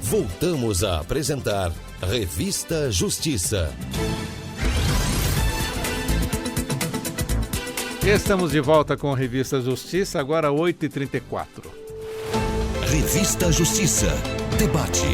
Voltamos a apresentar Revista Justiça. Estamos de volta com a Revista Justiça, agora 8h34. Revista Justiça. Debate.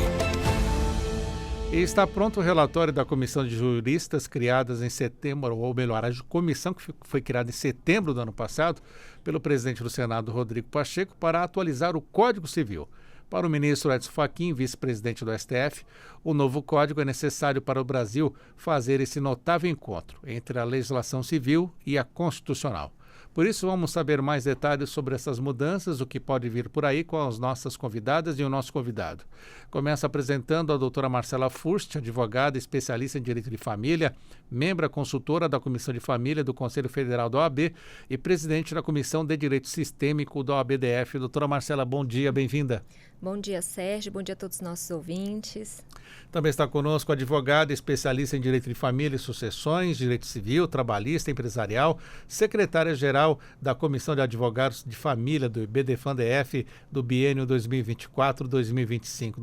E está pronto o relatório da Comissão de Juristas criadas em setembro, ou melhor, a comissão que foi criada em setembro do ano passado pelo presidente do Senado, Rodrigo Pacheco, para atualizar o Código Civil. Para o ministro Edson Fachin, vice-presidente do STF, o novo código é necessário para o Brasil fazer esse notável encontro entre a legislação civil e a constitucional. Por isso, vamos saber mais detalhes sobre essas mudanças, o que pode vir por aí com as nossas convidadas e o nosso convidado. Começa apresentando a doutora Marcela Furst, advogada, especialista em Direito de Família, membro consultora da Comissão de Família do Conselho Federal da OAB e presidente da Comissão de Direito Sistêmico da OAB-DF. Doutora Marcela, bom dia, bem-vinda. Bom dia, Sérgio. Bom dia a todos os nossos ouvintes. Também está conosco a advogada, especialista em Direito de Família e Sucessões, Direito Civil, Trabalhista, Empresarial, secretária-geral da Comissão de Advogados de Família do IBDFAN-DF do biênio 2024-2025.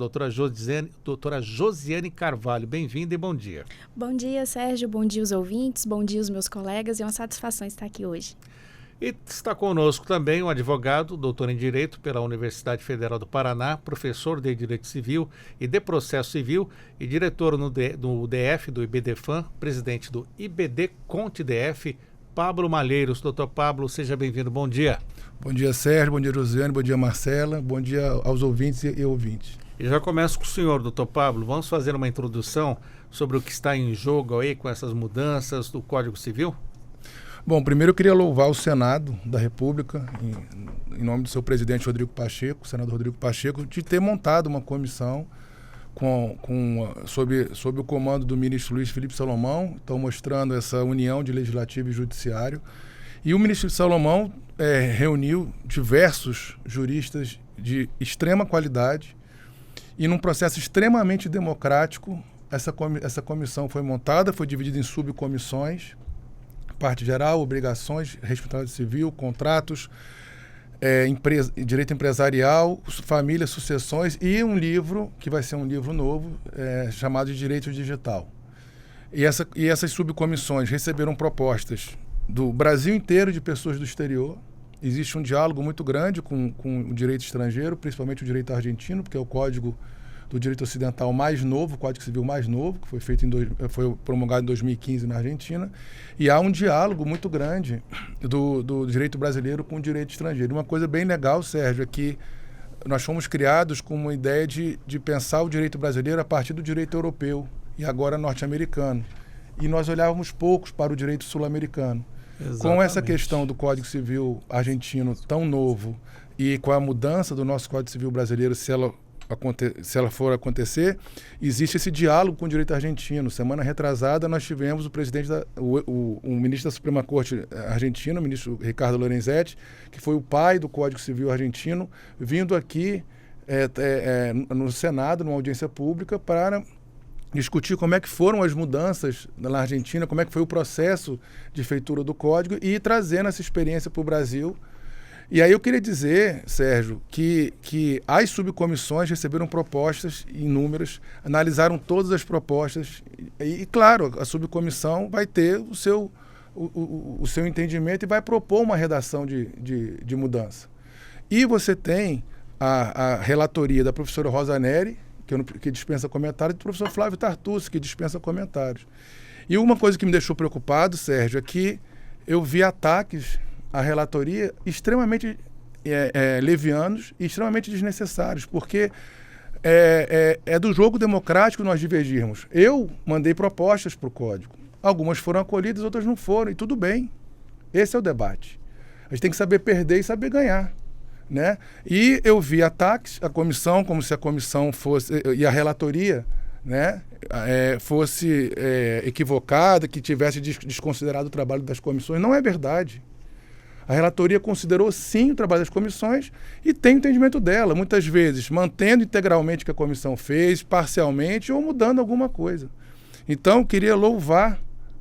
Doutora Josiane Carvalho, bem-vinda e bom dia. Bom dia, Sérgio. Bom dia os ouvintes, bom dia os meus colegas. É uma satisfação estar aqui hoje. E está conosco também um advogado, doutor em Direito pela Universidade Federal do Paraná, professor de Direito Civil e de Processo Civil e diretor do DF, do IBDFAN, presidente do IBD Conte DF, Pablo Malheiros. Doutor Pablo, seja bem-vindo. Bom dia. Bom dia, Sérgio. Bom dia, Josiane. Bom dia, Marcela. Bom dia aos ouvintes e ouvintes. E já começo com o senhor, doutor Pablo. Vamos fazer uma introdução sobre o que está em jogo aí com essas mudanças do Código Civil? Bom, primeiro eu queria louvar o Senado da República, em nome do seu presidente Rodrigo Pacheco, senador Rodrigo Pacheco, de ter montado uma comissão sob o comando do ministro Luiz Felipe Salomão. Estão mostrando essa união de legislativo e judiciário. E o ministro Salomão reuniu diversos juristas de extrema qualidade e num processo extremamente democrático. Essa comissão foi montada, foi dividida em subcomissões, parte geral, obrigações, responsabilidade civil, contratos, direito empresarial, família, sucessões e um livro, que vai ser um livro novo, chamado de Direito Digital. E essas subcomissões receberam propostas do Brasil inteiro, de pessoas do exterior. Existe um diálogo muito grande com o direito estrangeiro, principalmente o direito argentino, porque é o código do direito ocidental mais novo, o Código Civil mais novo, que foi promulgado em 2015 na Argentina, e há um diálogo muito grande do direito brasileiro com o direito estrangeiro. Uma coisa bem legal, Sérgio, é que nós fomos criados com uma ideia de pensar o direito brasileiro a partir do direito europeu e agora norte-americano. E nós olhávamos poucos para o direito sul-americano. Exatamente. Com essa questão do Código Civil argentino tão novo e com a mudança do nosso Código Civil brasileiro, se ela for acontecer, existe esse diálogo com o direito argentino. Semana retrasada, nós tivemos o ministro da Suprema Corte argentina, o ministro Ricardo Lorenzetti, que foi o pai do Código Civil argentino, vindo aqui no Senado, numa audiência pública, para discutir como é que foram as mudanças na Argentina, como é que foi o processo de feitura do Código e trazendo essa experiência para o Brasil. E aí eu queria dizer, Sérgio, que as subcomissões receberam propostas inúmeras, analisaram todas as propostas e claro, a subcomissão vai ter o seu entendimento e vai propor uma redação de mudança. E você tem a relatoria da professora Rosa Neri, que dispensa comentários, e do professor Flávio Tartucci, que dispensa comentários. E uma coisa que me deixou preocupado, Sérgio, é que eu vi ataques à relatoria extremamente levianos e extremamente desnecessários, porque é do jogo democrático nós divergirmos. Eu mandei propostas para o Código. Algumas foram acolhidas, outras não foram, e tudo bem. Esse é o debate. A gente tem que saber perder e saber ganhar, né? E eu vi ataques à comissão, como se a comissão fosse, e a relatoria, né, fosse equivocada, que tivesse desconsiderado o trabalho das comissões. Não é verdade. A relatoria considerou sim o trabalho das comissões e tem o entendimento dela, muitas vezes mantendo integralmente o que a comissão fez, parcialmente ou mudando alguma coisa. Então, eu queria louvar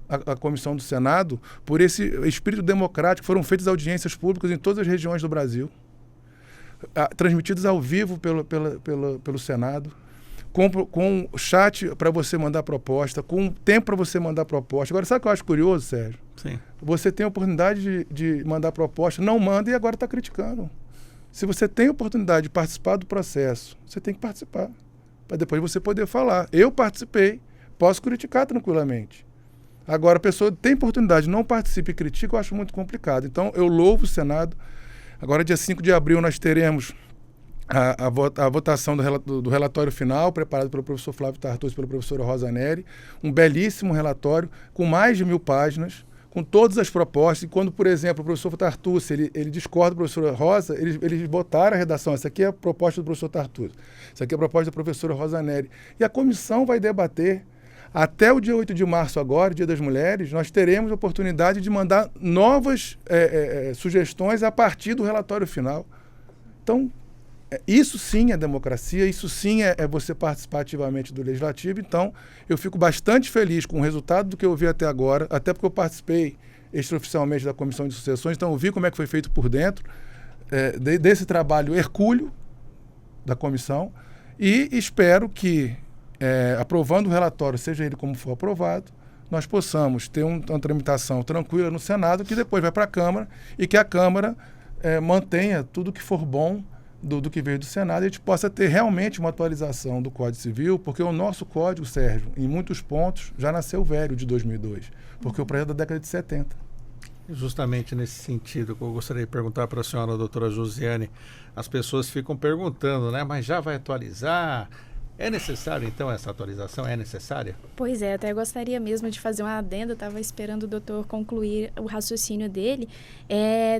a comissão do Senado por esse espírito democrático. Foram feitas audiências públicas em todas as regiões do Brasil. transmitidos ao vivo pelo Senado, com chat para você mandar proposta, com tempo para você mandar proposta. Agora, sabe o que eu acho curioso, Sérgio? Sim. Você tem a oportunidade de mandar proposta, não manda e agora está criticando. Se você tem a oportunidade de participar do processo, você tem que participar, para depois você poder falar. Eu participei, posso criticar tranquilamente. Agora, a pessoa tem oportunidade, não participa e critica, eu acho muito complicado. Então, eu louvo o Senado. Agora, dia 5 de abril, nós teremos a votação do relatório final, preparado pelo professor Flávio Tartucci e pela professora Rosa Neri. Um belíssimo relatório, com mais de 1000 páginas, com todas as propostas. E quando, por exemplo, o professor Tartucci, ele discorda da professora Rosa, eles botaram a redação. Essa aqui é a proposta do professor Tartucci. Essa aqui é a proposta da professora Rosa Neri. E a comissão vai debater. Até o dia 8 de março agora, Dia das Mulheres, nós teremos a oportunidade de mandar novas sugestões a partir do relatório final. Então, isso sim é democracia, isso sim é você participar ativamente do Legislativo. Então, eu fico bastante feliz com o resultado do que eu vi até agora, até porque eu participei extraoficialmente da Comissão de Sucessões, então eu vi como é que foi feito por dentro desse trabalho hercúleo da comissão e espero que, aprovando o relatório, seja ele como for aprovado, nós possamos ter uma tramitação tranquila no Senado, que depois vai para a Câmara e que a Câmara mantenha tudo que for bom do que veio do Senado, e a gente possa ter realmente uma atualização do Código Civil, porque o nosso Código, Sérgio, em muitos pontos, já nasceu velho de 2002, porque o projeto é da década de 70. Justamente nesse sentido, eu gostaria de perguntar para a senhora, doutora Josiane, as pessoas ficam perguntando, né? Mas já vai atualizar? É necessário, então, essa atualização? É necessária? Pois é, até gostaria mesmo de fazer uma adenda, estava esperando o doutor concluir o raciocínio dele.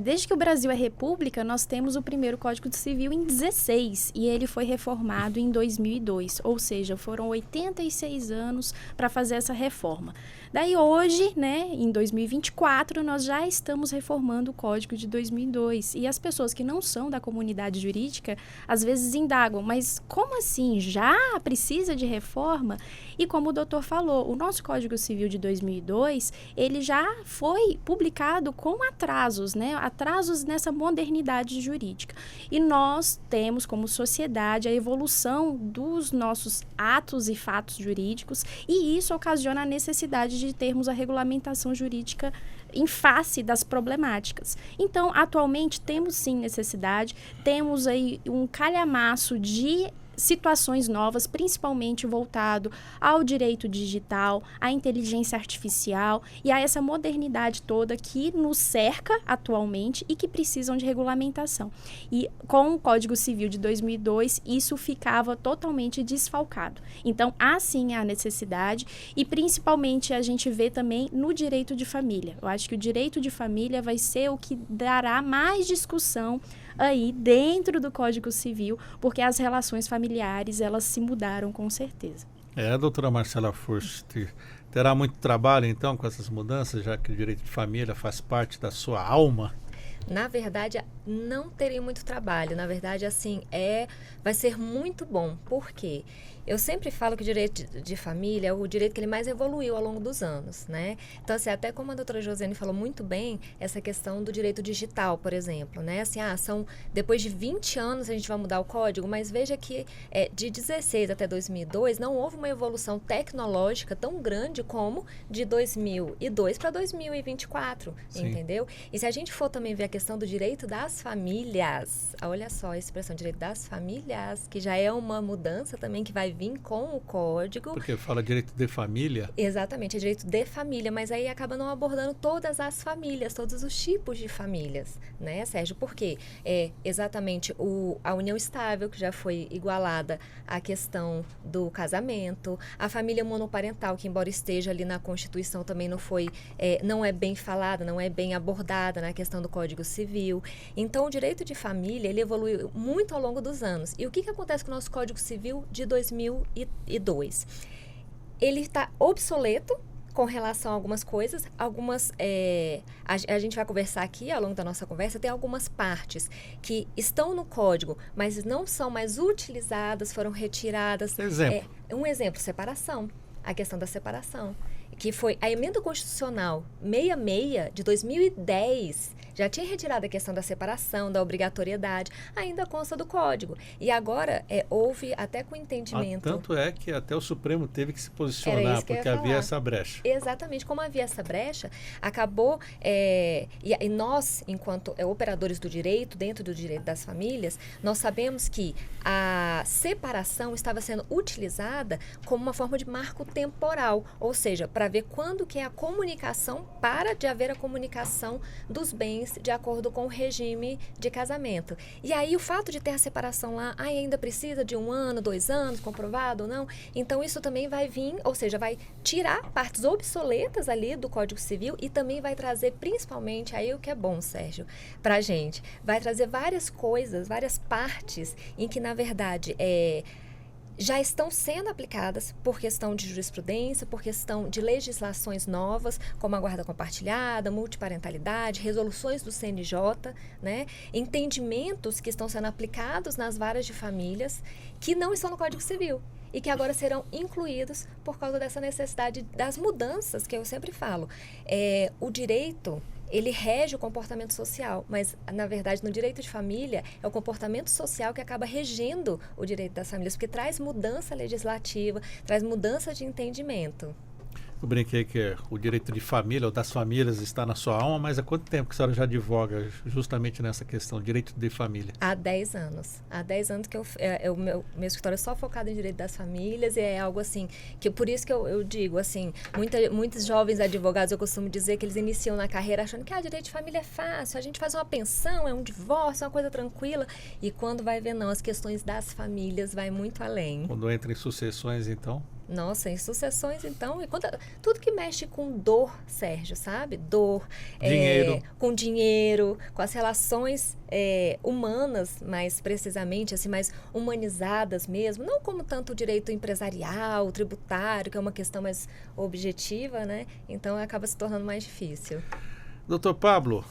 Desde que o Brasil é república, nós temos o primeiro Código Civil em 16 e ele foi reformado em 2002, ou seja, foram 86 anos para fazer essa reforma. Daí hoje, né, em 2024, nós já estamos reformando o Código de 2002 e as pessoas que não são da comunidade jurídica, às vezes indagam, mas como assim, já precisa de reforma? E como o doutor falou, o nosso Código Civil de 2002, ele já foi publicado com atrasos, né, atrasos nessa modernidade jurídica. E nós temos como sociedade a evolução dos nossos atos e fatos jurídicos e isso ocasiona a necessidade de termos a regulamentação jurídica em face das problemáticas. Então, atualmente, temos sim necessidade, temos aí um calhamaço de situações novas, principalmente voltado ao direito digital, à inteligência artificial e a essa modernidade toda que nos cerca atualmente e que precisam de regulamentação. E com o Código Civil de 2002, isso ficava totalmente desfalcado. Então, há sim a necessidade e principalmente a gente vê também no direito de família. Eu acho que o direito de família vai ser o que dará mais discussão aí dentro do Código Civil, porque as relações familiares, elas se mudaram com certeza. Doutora Marcela Furst, terá muito trabalho então com essas mudanças, já que o direito de família faz parte da sua alma? Na verdade, não terei muito trabalho. Na verdade, assim, vai ser muito bom. Por quê? Eu sempre falo que o direito de família é o direito que ele mais evoluiu ao longo dos anos, né? Então, assim, até como a doutora Josiane falou muito bem, essa questão do direito digital, por exemplo, né? Assim, depois de 20 anos a gente vai mudar o código, mas veja que de 16 até 2002 não houve uma evolução tecnológica tão grande como de 2002 para 2024, Sim. Entendeu? E se a gente for também ver a questão do direito das famílias, olha só a expressão direito das famílias, que já é uma mudança também que vai vir com o código. Porque fala direito de família? Exatamente, é direito de família, mas aí acaba não abordando todas as famílias, todos os tipos de famílias, né, Sérgio? Por quê? Exatamente a união estável, que já foi igualada à questão do casamento, a família monoparental, que embora esteja ali na Constituição, também não é bem falada, não é bem abordada na questão do Código Civil. Então, o direito de família, ele evoluiu muito ao longo dos anos. E o que acontece com o nosso Código Civil de 2002? Ele está obsoleto com relação a algumas coisas, a gente vai conversar aqui ao longo da nossa conversa, tem algumas partes que estão no código, mas não são mais utilizadas, foram retiradas. Exemplo. Um exemplo, separação, a questão da separação. que foi a emenda constitucional 66 de 2010, já tinha retirado a questão da separação, da obrigatoriedade, ainda consta do Código. E agora houve até com entendimento... Tanto é que até o Supremo teve que se Era posicionar, isso que eu ia porque havia falar. essa brecha. Exatamente, como havia essa brecha, acabou, e nós, enquanto operadores do direito, dentro do direito das famílias, nós sabemos que a separação estava sendo utilizada como uma forma de marco temporal, ou seja, para ver quando que é a comunicação, para de haver a comunicação dos bens de acordo com o regime de casamento. E aí o fato de ter a separação lá, ainda precisa de 1 ano, 2 anos, comprovado ou não, então isso também vai vir, ou seja, vai tirar partes obsoletas ali do Código Civil e também vai trazer, principalmente, aí o que é bom, Sérgio, pra gente, vai trazer várias coisas, várias partes em que, na verdade, já estão sendo aplicadas por questão de jurisprudência, por questão de legislações novas, como a guarda compartilhada, multiparentalidade, resoluções do CNJ, né? Entendimentos que estão sendo aplicados nas varas de famílias que não estão no Código Civil e que agora serão incluídos por causa dessa necessidade das mudanças que eu sempre falo. O direito... ele rege o comportamento social, mas, na verdade, no direito de família, é o comportamento social que acaba regendo o direito das famílias, porque traz mudança legislativa, traz mudança de entendimento. Eu brinquei que o direito de família ou das famílias está na sua alma, mas há quanto tempo que a senhora já advoga justamente nessa questão, direito de família? Há 10 anos. Há 10 anos que o meu escritório é só focado em direito das famílias e é algo assim, que por isso que eu digo, assim, muitos jovens advogados, eu costumo dizer que eles iniciam na carreira achando que direito de família é fácil, a gente faz uma pensão, é um divórcio, é uma coisa tranquila, e quando vai ver, não, as questões das famílias vai muito além. Quando entra em sucessões, então... Nossa, em sucessões, então, tudo que mexe com dor, Sérgio, sabe? Dor, Dinheiro. Com dinheiro, com as relações humanas, mais precisamente, assim, mais humanizadas mesmo, não como tanto o direito empresarial, tributário, que é uma questão mais objetiva, né? Então, acaba se tornando mais difícil. Doutor Pablo,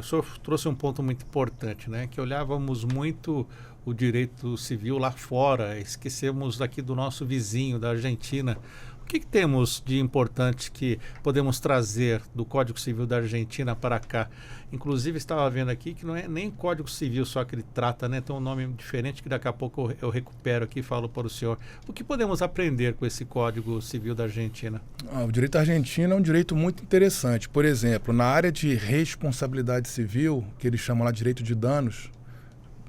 o senhor trouxe um ponto muito importante, né? Que olhávamos muito o direito civil lá fora, esquecemos daqui do nosso vizinho, da Argentina. O que temos de importante que podemos trazer do Código Civil da Argentina para cá? Inclusive, estava vendo aqui que não é nem Código Civil só que ele trata, né? Tem um nome diferente que daqui a pouco eu recupero aqui e falo para o senhor. O que podemos aprender com esse Código Civil da Argentina? O direito argentino é um direito muito interessante. Por exemplo, na área de responsabilidade civil, que eles chamam lá de direito de danos,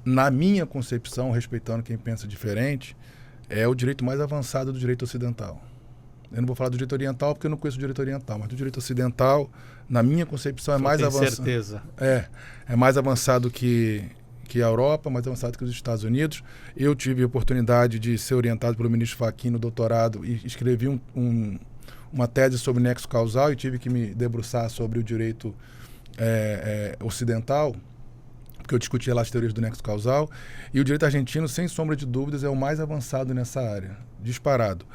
na minha concepção, respeitando quem pensa diferente, é o direito mais avançado do direito ocidental. Eu não vou falar do direito oriental porque eu não conheço o direito oriental, mas do direito ocidental, na minha concepção, é mais avançado. Certeza. É mais avançado que a Europa, mais avançado que os Estados Unidos. Eu tive a oportunidade de ser orientado pelo ministro Fachin no doutorado e escrevi uma tese sobre nexo causal e tive que me debruçar sobre o direito ocidental, porque eu discutia lá as teorias do nexo causal, e o direito argentino, sem sombra de dúvidas, é o mais avançado nessa área, disparado.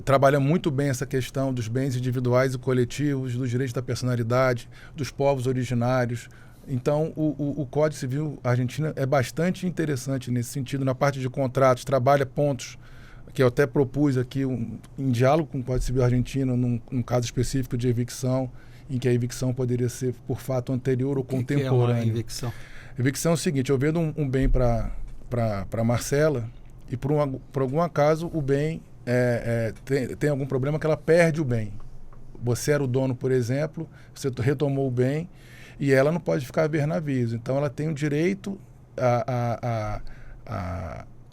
Trabalha muito bem essa questão dos bens individuais e coletivos, dos direitos da personalidade, dos povos originários. Então, o Código Civil argentino é bastante interessante nesse sentido, na parte de contratos, trabalha pontos que eu até propus aqui em diálogo com o Código Civil argentino, num caso específico de evicção, em que a evicção poderia ser por fato anterior ou contemporâneo. O que é uma evicção? Evicção é o seguinte: eu vendo um bem para Marcela e por algum acaso o bem tem algum problema que ela perde o bem. Você era o dono, por exemplo, você retomou o bem e ela não pode ficar a ver navios. Então ela tem o direito a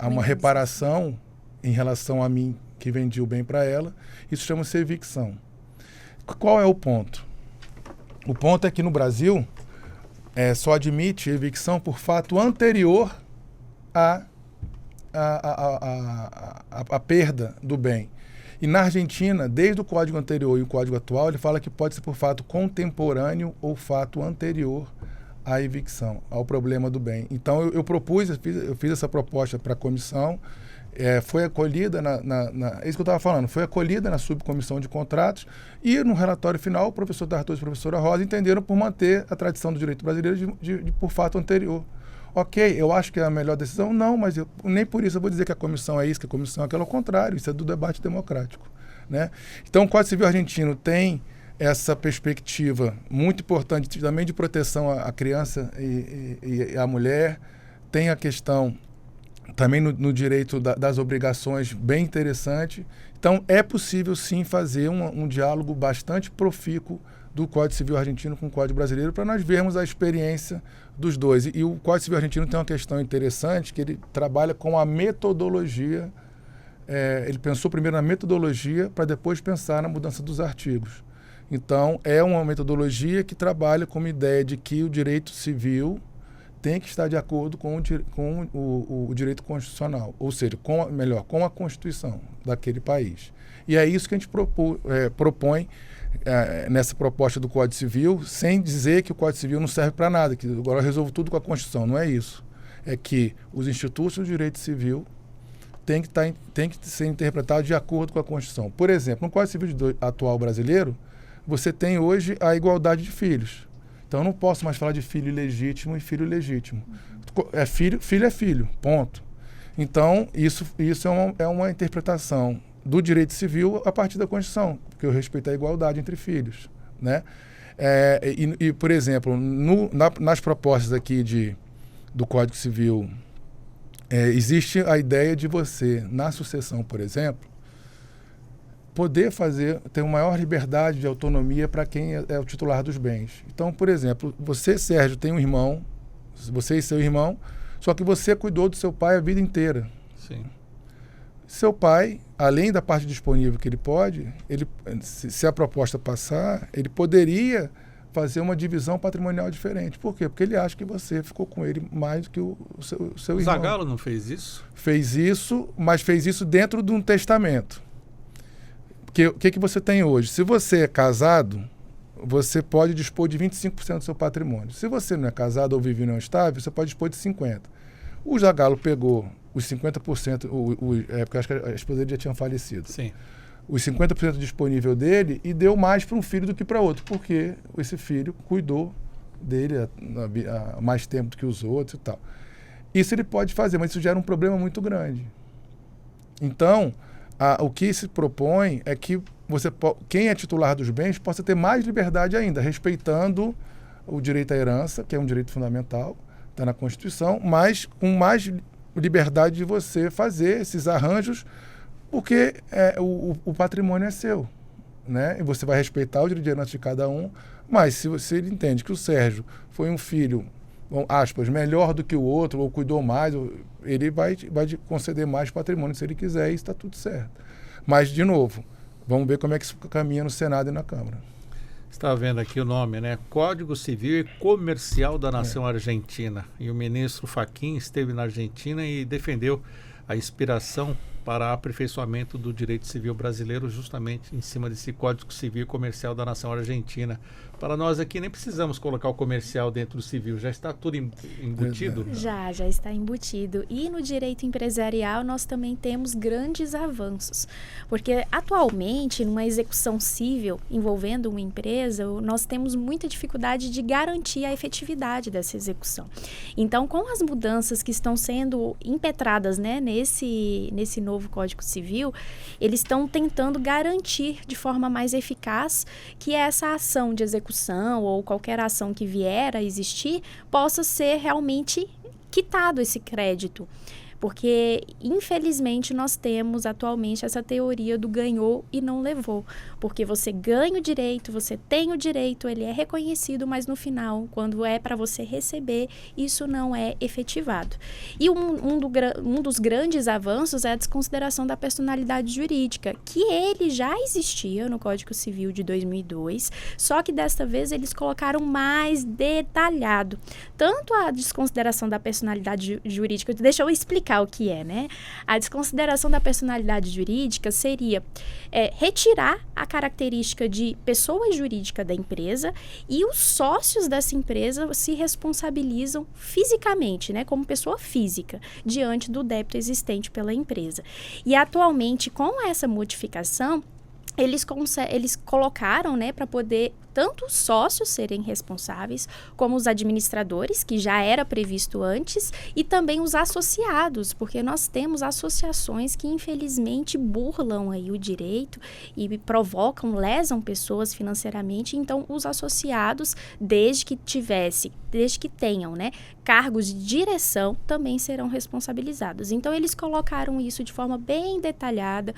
uma reparação em relação a mim que vendi o bem para ela. Isso chama-se evicção. Qual é o ponto? O ponto é que no Brasil só admite evicção por fato anterior à perda do bem. E na Argentina, desde o código anterior e o código atual, ele fala que pode ser por fato contemporâneo ou fato anterior à evicção, ao problema do bem. Então eu fiz essa proposta para a comissão, foi acolhida é isso que eu estava falando, foi acolhida na subcomissão de contratos e no relatório final o professor D'Artaud e a professora Rosa entenderam por manter a tradição do direito brasileiro de por fato anterior. Ok, eu acho que é a melhor decisão? Não, mas nem por isso eu vou dizer que a comissão é isso, que a comissão é aquilo, ao contrário, isso é do debate democrático. né? Então, o Código Civil argentino tem essa perspectiva muito importante também de proteção à criança e à mulher, tem a questão também no direito das obrigações bem interessante. Então, é possível sim fazer um diálogo bastante profícuo do Código Civil argentino com o Código brasileiro para nós vermos a experiência dos dois. E o Código Civil argentino tem uma questão interessante, que ele trabalha com a metodologia. Ele pensou primeiro na metodologia para depois pensar na mudança dos artigos. Então, é uma metodologia que trabalha com uma ideia de que o direito civil tem que estar de acordo com o direito constitucional, ou seja, com a Constituição daquele país. E é isso que a gente propõe nessa proposta do Código Civil, sem dizer que o Código Civil não serve para nada, que agora eu resolvo tudo com a Constituição. Não é isso. É que os institutos do direito civil têm que ser interpretados de acordo com a Constituição. Por exemplo, no Código Civil atual brasileiro, você tem hoje a igualdade de filhos. Então, eu não posso mais falar de filho ilegítimo e filho legítimo. Filho é filho, ponto. Então, isso é uma interpretação do direito civil a partir da Constituição, porque eu respeito a igualdade entre filhos, né? Por exemplo, nas propostas aqui do Código Civil, existe a ideia de você, na sucessão, por exemplo, poder ter uma maior liberdade de autonomia para quem é o titular dos bens. Então, por exemplo, você, Sérgio, tem um irmão, você e seu irmão, só que você cuidou do seu pai a vida inteira. Sim. Seu pai, além da parte disponível que ele pode, se a proposta passar, ele poderia fazer uma divisão patrimonial diferente. Por quê? Porque ele acha que você ficou com ele mais do que o seu irmão. O Zagallo não fez isso? Fez isso, mas fez isso dentro de um testamento. Porque o que você tem hoje? Se você é casado, você pode dispor de 25% do seu patrimônio. Se você não é casado ou vive em união estável, você pode dispor de 50%. O Zagallo pegou os 50%, porque acho que a esposa dele já tinha falecido. Sim. Os 50% disponível dele e deu mais para um filho do que para outro, porque esse filho cuidou dele há mais tempo do que os outros e tal. Isso ele pode fazer, mas isso gera um problema muito grande. Então, o que se propõe é que quem é titular dos bens possa ter mais liberdade ainda, respeitando o direito à herança, que é um direito fundamental, está na Constituição, mas com mais liberdade de você fazer esses arranjos, porque o patrimônio é seu, né? E você vai respeitar o direito de herança de cada um, mas se ele entende que o Sérgio foi um filho, aspas, melhor do que o outro, ou cuidou mais, ele vai conceder mais patrimônio se ele quiser, e isso está tudo certo. Mas, de novo, vamos ver como é que isso caminha no Senado e na Câmara. Está vendo aqui o nome, né? Código Civil e Comercial da Nação Argentina. E o ministro Fachin esteve na Argentina e defendeu a inspiração para aperfeiçoamento do direito civil brasileiro justamente em cima desse Código Civil e Comercial da Nação Argentina. Para nós aqui nem precisamos colocar o comercial dentro do civil, já está tudo embutido? Já está embutido. E no direito empresarial nós também temos grandes avanços, porque atualmente numa execução civil envolvendo uma empresa, nós temos muita dificuldade de garantir a efetividade dessa execução. Então, com as mudanças que estão sendo impetradas, né, nesse novo Código Civil, eles estão tentando garantir de forma mais eficaz que essa ação de execução ou qualquer ação que vier a existir possa ser realmente quitado esse crédito. Porque, infelizmente, nós temos atualmente essa teoria do ganhou e não levou. Porque você ganha o direito, você tem o direito, ele é reconhecido, mas no final, quando é para você receber, isso não é efetivado. E um dos grandes avanços é a desconsideração da personalidade jurídica, que ele já existia no Código Civil de 2002, só que desta vez eles colocaram mais detalhado. Tanto a desconsideração da personalidade jurídica, deixa eu explicar o que é, né? A desconsideração da personalidade jurídica seria retirar a característica de pessoa jurídica da empresa e os sócios dessa empresa se responsabilizam fisicamente, né? Como pessoa física, diante do débito existente pela empresa. E atualmente, com essa modificação, eles colocaram, né, para poder tanto os sócios serem responsáveis, como os administradores, que já era previsto antes, e também os associados, porque nós temos associações que infelizmente burlam aí o direito e provocam, lesam pessoas financeiramente. Então, os associados, desde que tenham, né, cargos de direção, também serão responsabilizados. Então, eles colocaram isso de forma bem detalhada,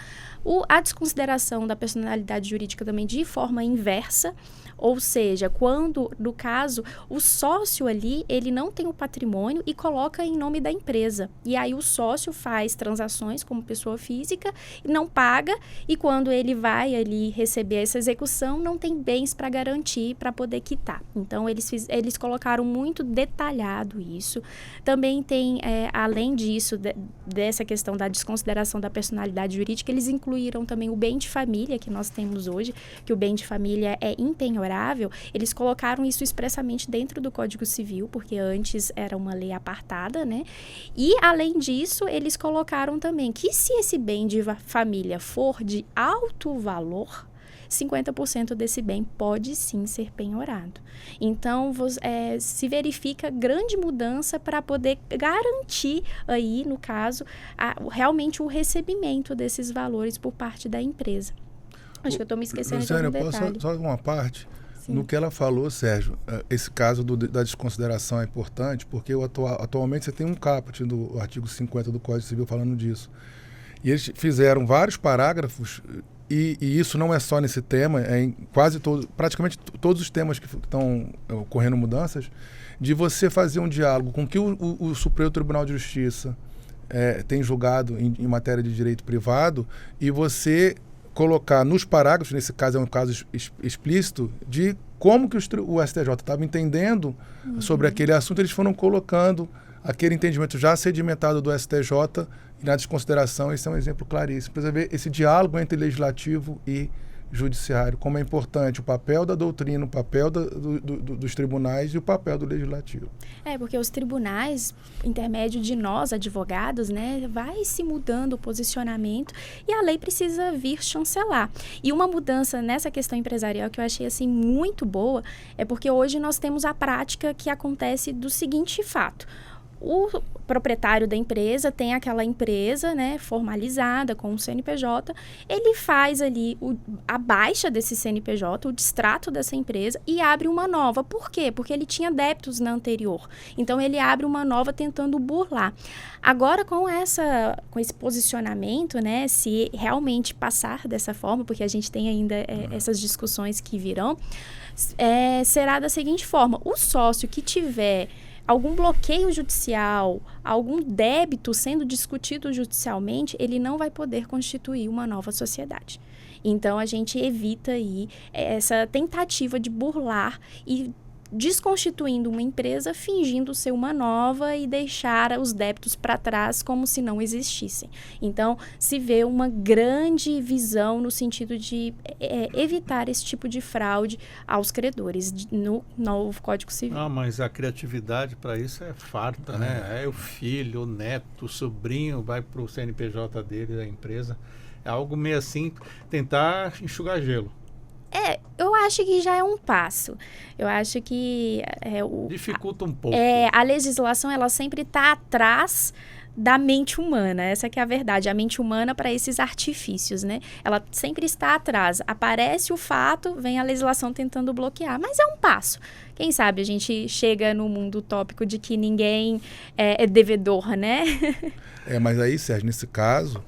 a desconsideração da personalidade jurídica também de forma inversa. Ou seja, quando, no caso, o sócio ali, ele não tem o patrimônio e coloca em nome da empresa. E aí o sócio faz transações como pessoa física e não paga, e quando ele vai ali receber essa execução, não tem bens para garantir, para poder quitar. Então, eles colocaram muito detalhado isso. Também tem, além disso, dessa questão da desconsideração da personalidade jurídica, eles incluíram também o bem de família que nós temos hoje, que o bem de família é impenhorável. Eles colocaram isso expressamente dentro do Código Civil, porque antes era uma lei apartada, né? E, além disso, eles colocaram também que se esse bem de família for de alto valor, 50% desse bem pode sim ser penhorado. Então, se verifica grande mudança para poder garantir aí, no caso, realmente o recebimento desses valores por parte da empresa. Acho que eu estou me esquecendo de algum detalhe. Só uma parte. Sim. No que ela falou, Sérgio, esse caso da desconsideração é importante, porque atualmente você tem um caput do artigo 50 do Código Civil falando disso. E eles fizeram vários parágrafos, e isso não é só nesse tema, é em praticamente todos os temas que estão ocorrendo mudanças, de você fazer um diálogo com o que o Supremo Tribunal de Justiça tem julgado em matéria de direito privado, e você colocar nos parágrafos, nesse caso é um caso explícito, de como que o STJ estava entendendo sobre aquele assunto. Eles foram colocando aquele entendimento já sedimentado do STJ e na desconsideração. Esse é um exemplo claríssimo. Precisa ver esse diálogo entre legislativo e judiciário, como é importante o papel da doutrina, o papel dos tribunais e o papel do legislativo. Porque os tribunais, intermédio de nós, advogados, né, vai se mudando o posicionamento e a lei precisa vir chancelar. E uma mudança nessa questão empresarial que eu achei assim muito boa é porque hoje nós temos a prática que acontece do seguinte fato: o proprietário da empresa tem aquela empresa, né, formalizada com o CNPJ, ele faz ali a baixa desse CNPJ, o distrato dessa empresa e abre uma nova. Por quê? Porque ele tinha débitos na anterior. Então, ele abre uma nova tentando burlar. Agora, com esse posicionamento, né, se realmente passar dessa forma, porque a gente tem ainda essas discussões que virão, será da seguinte forma: o sócio que tiver algum bloqueio judicial, algum débito sendo discutido judicialmente, ele não vai poder constituir uma nova sociedade. Então, a gente evita aí essa tentativa de burlar e desconstituindo uma empresa, fingindo ser uma nova e deixar os débitos para trás como se não existissem. Então, se vê uma grande visão no sentido de evitar esse tipo de fraude aos credores no novo Código Civil. Mas a criatividade para isso é farta, né? É o filho, o neto, o sobrinho vai para o CNPJ dele, da empresa. É algo meio assim, tentar enxugar gelo. Eu acho que já é um passo. Eu acho que dificulta um pouco. A legislação, ela sempre está atrás da mente humana. Essa que é a verdade. A mente humana para esses artifícios, né? Ela sempre está atrás. Aparece o fato, vem a legislação tentando bloquear. Mas é um passo. Quem sabe a gente chega no mundo utópico de que ninguém é devedor, né? Mas aí, Sérgio, nesse caso,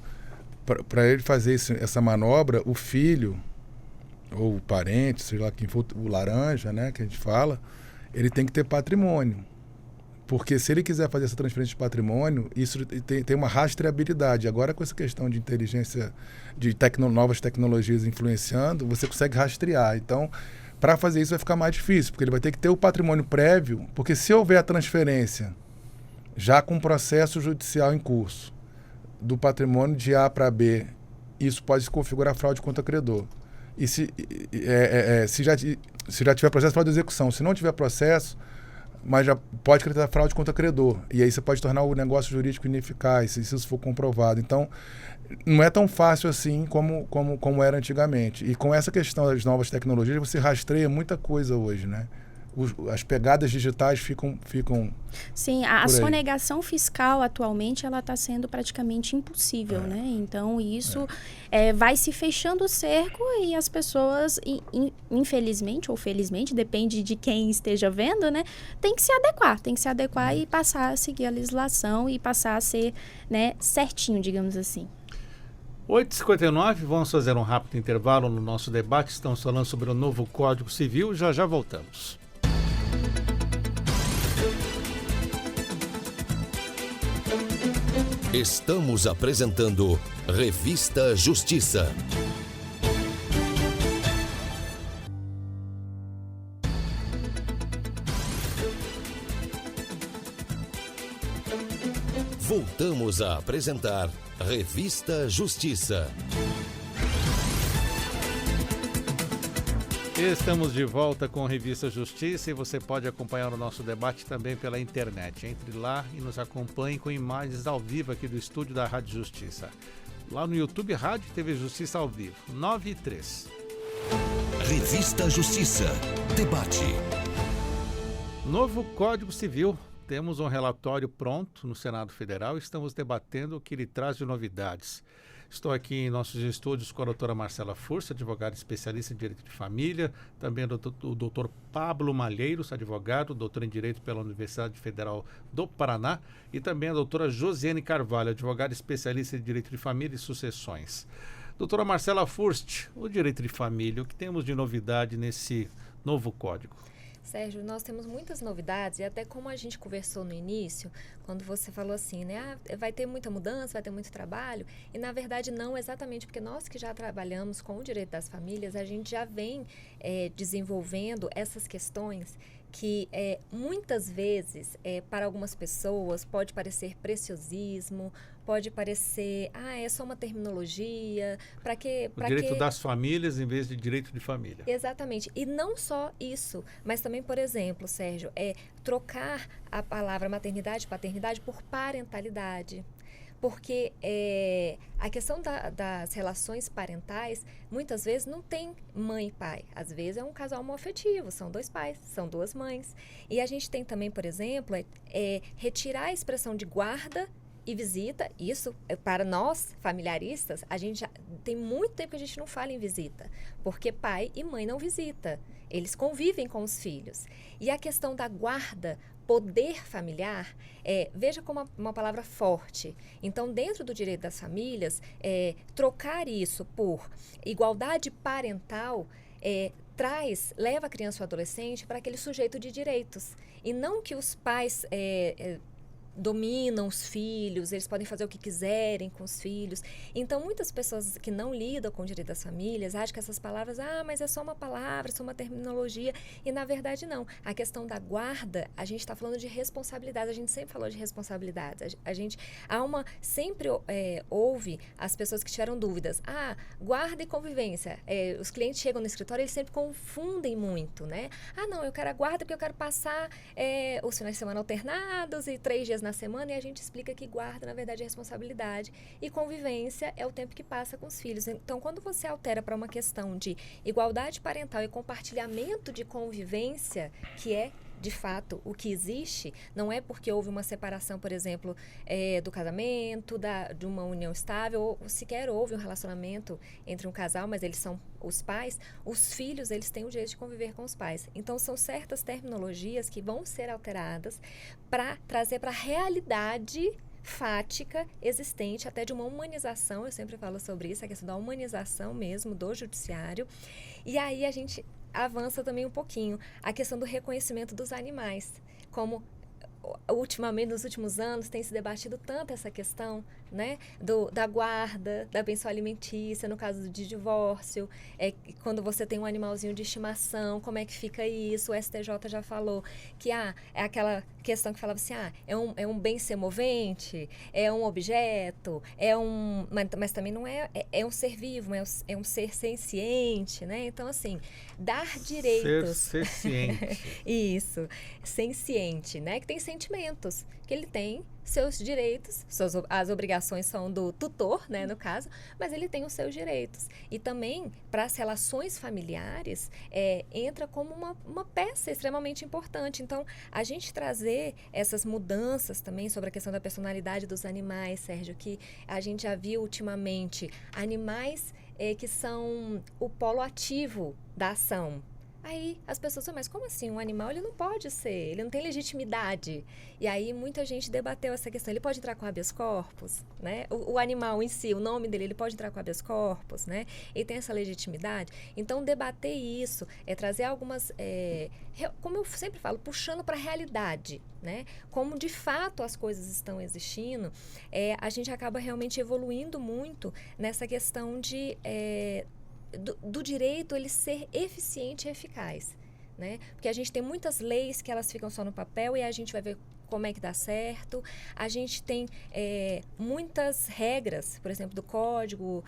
para ele fazer essa manobra, o filho ou o parente, sei lá quem for, o laranja, né, que a gente fala, ele tem que ter patrimônio. Porque se ele quiser fazer essa transferência de patrimônio, isso tem uma rastreabilidade. Agora, com essa questão de inteligência, de novas tecnologias influenciando, você consegue rastrear. Então, para fazer isso vai ficar mais difícil, porque ele vai ter que ter o patrimônio prévio, porque se houver a transferência, já com processo judicial em curso, do patrimônio de A para B, isso pode se configurar fraude contra credor. E se já tiver processo, fraude de execução. Se não tiver processo, mas já pode acreditar fraude contra credor. E aí você pode tornar o negócio jurídico ineficaz, se isso for comprovado. Então, não é tão fácil assim como era antigamente. E com essa questão das novas tecnologias, você rastreia muita coisa hoje, né? As pegadas digitais ficam Sim, a sonegação fiscal atualmente ela está sendo praticamente impossível, né? Então isso vai se fechando o cerco e as pessoas, infelizmente ou felizmente, depende de quem esteja vendo, né? Tem que se adequar e passar a seguir a legislação e passar a ser, né, certinho, digamos assim. 8h59, vamos fazer um rápido intervalo no nosso debate. Estamos falando sobre o novo Código Civil, já voltamos. Estamos apresentando Revista Justiça. Voltamos a apresentar Revista Justiça. Estamos de volta com a Revista Justiça e você pode acompanhar o nosso debate também pela internet. Entre lá e nos acompanhe com imagens ao vivo aqui do estúdio da Rádio Justiça. Lá no YouTube, Rádio e TV Justiça ao vivo, 9 e 3. Revista Justiça. Debate. Novo Código Civil. Temos um relatório pronto no Senado Federal e estamos debatendo o que ele traz de novidades. Estou aqui em nossos estúdios com a doutora Marcela Furst, advogada especialista em Direito de Família, também o doutor Pablo Malheiros, advogado, doutor em Direito pela Universidade Federal do Paraná, e também a doutora Josiane Carvalho, advogada especialista em Direito de Família e Sucessões. Doutora Marcela Furst, o Direito de Família, o que temos de novidade nesse novo código? Sérgio, nós temos muitas novidades e até como a gente conversou no início, quando você falou assim, né, vai ter muita mudança, vai ter muito trabalho, e na verdade não exatamente, porque nós que já trabalhamos com o direito das famílias, a gente já vem desenvolvendo essas questões que muitas vezes para algumas pessoas pode parecer preciosismo, pode parecer, é só uma terminologia, para que... O direito das famílias em vez de direito de família. Exatamente. E não só isso, mas também, por exemplo, Sérgio, trocar a palavra maternidade e paternidade por parentalidade. Porque a questão das relações parentais, muitas vezes não tem mãe e pai. Às vezes é um casal homoafetivo, são dois pais, são duas mães. E a gente tem também, por exemplo, retirar a expressão de guarda e visita. Isso, para nós, familiaristas, a gente já tem muito tempo que a gente não fala em visita, porque pai e mãe não visita, eles convivem com os filhos. E a questão da guarda, poder familiar, veja como uma palavra forte. Então, dentro do direito das famílias, trocar isso por igualdade parental leva a criança ou adolescente para aquele sujeito de direitos. E não que os pais dominam os filhos, eles podem fazer o que quiserem com os filhos. Então, muitas pessoas que não lidam com o direito das famílias acham que essas palavras, mas é só uma palavra, é só uma terminologia, e na verdade não. A questão da guarda, a gente está falando de responsabilidade, a gente sempre falou de responsabilidade. Sempre houve as pessoas que tiveram dúvidas. Guarda e convivência. Os clientes chegam no escritório, eles sempre confundem muito, né? Não, eu quero a guarda porque eu quero passar os finais de semana alternados e 3 dias na semana, e a gente explica que guarda, na verdade, é responsabilidade e convivência é o tempo que passa com os filhos. Então, quando você altera para uma questão de igualdade parental e compartilhamento de convivência, que é de fato o que existe, não é porque houve uma separação, por exemplo, do casamento, de uma união estável, ou sequer houve um relacionamento entre um casal, mas eles são os pais, os filhos, eles têm o direito de conviver com os pais. Então, são certas terminologias que vão ser alteradas para trazer para a realidade fática existente, até de uma humanização, eu sempre falo sobre isso, a questão da humanização mesmo do judiciário. E aí a gente avança também um pouquinho a questão do reconhecimento dos animais, como ultimamente, nos últimos anos, tem se debatido tanto essa questão, né, da guarda, da pensão alimentícia, no caso de divórcio, quando você tem um animalzinho de estimação, como é que fica isso? O STJ já falou que é aquela questão que falava assim, é um bem semovente, é um objeto, mas também não é um ser vivo, é um ser senciente, né? Então, assim, dar direitos... Ser ciente. Isso, senciente, né? Que tem sentimentos, que ele tem seus direitos, as obrigações são do tutor, né, no caso, mas ele tem os seus direitos. E também, para as relações familiares, entra como uma peça extremamente importante. Então, a gente trazer essas mudanças também sobre a questão da personalidade dos animais, Sérgio, que a gente já viu ultimamente, animais que são o polo ativo da ação. Aí as pessoas falam, mas como assim? Um animal ele não pode ser, ele não tem legitimidade. E aí muita gente debateu essa questão. Ele pode entrar com habeas corpus, né? O animal em si, o nome dele, ele pode entrar com habeas corpus, né? Ele tem essa legitimidade. Então debater isso, trazer algumas, como eu sempre falo, puxando para a realidade, né? Como de fato as coisas estão existindo, a gente acaba realmente evoluindo muito nessa questão de... Do direito ele ser eficiente e eficaz, né? Porque a gente tem muitas leis que elas ficam só no papel e a gente vai ver como é que dá certo. A gente tem muitas regras, por exemplo, do código,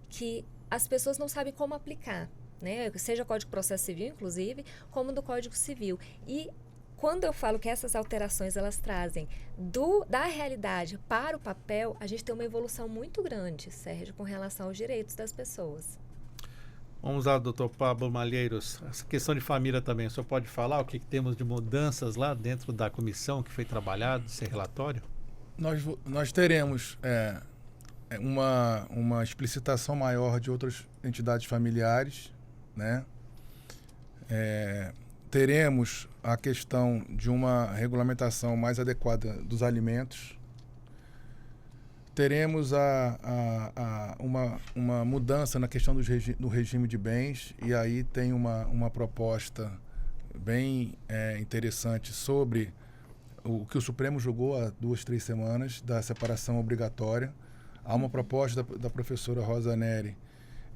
que as pessoas não sabem como aplicar, né? Seja o Código de Processo Civil, inclusive, como do Código Civil. E quando eu falo que essas alterações elas trazem da realidade para o papel, a gente tem uma evolução muito grande, Sérgio, com relação aos direitos das pessoas. Vamos lá, doutor Pablo Malheiros. Essa questão de família também, o senhor pode falar o que temos de mudanças lá dentro da comissão que foi trabalhado, esse relatório? Nós teremos uma explicitação maior de outras entidades familiares, né? Teremos a questão de uma regulamentação mais adequada dos alimentos. Teremos uma mudança na questão do regime de bens, e aí tem uma proposta bem interessante sobre o que o Supremo julgou há 2-3 semanas, da separação obrigatória. Há uma proposta da professora Rosa Neri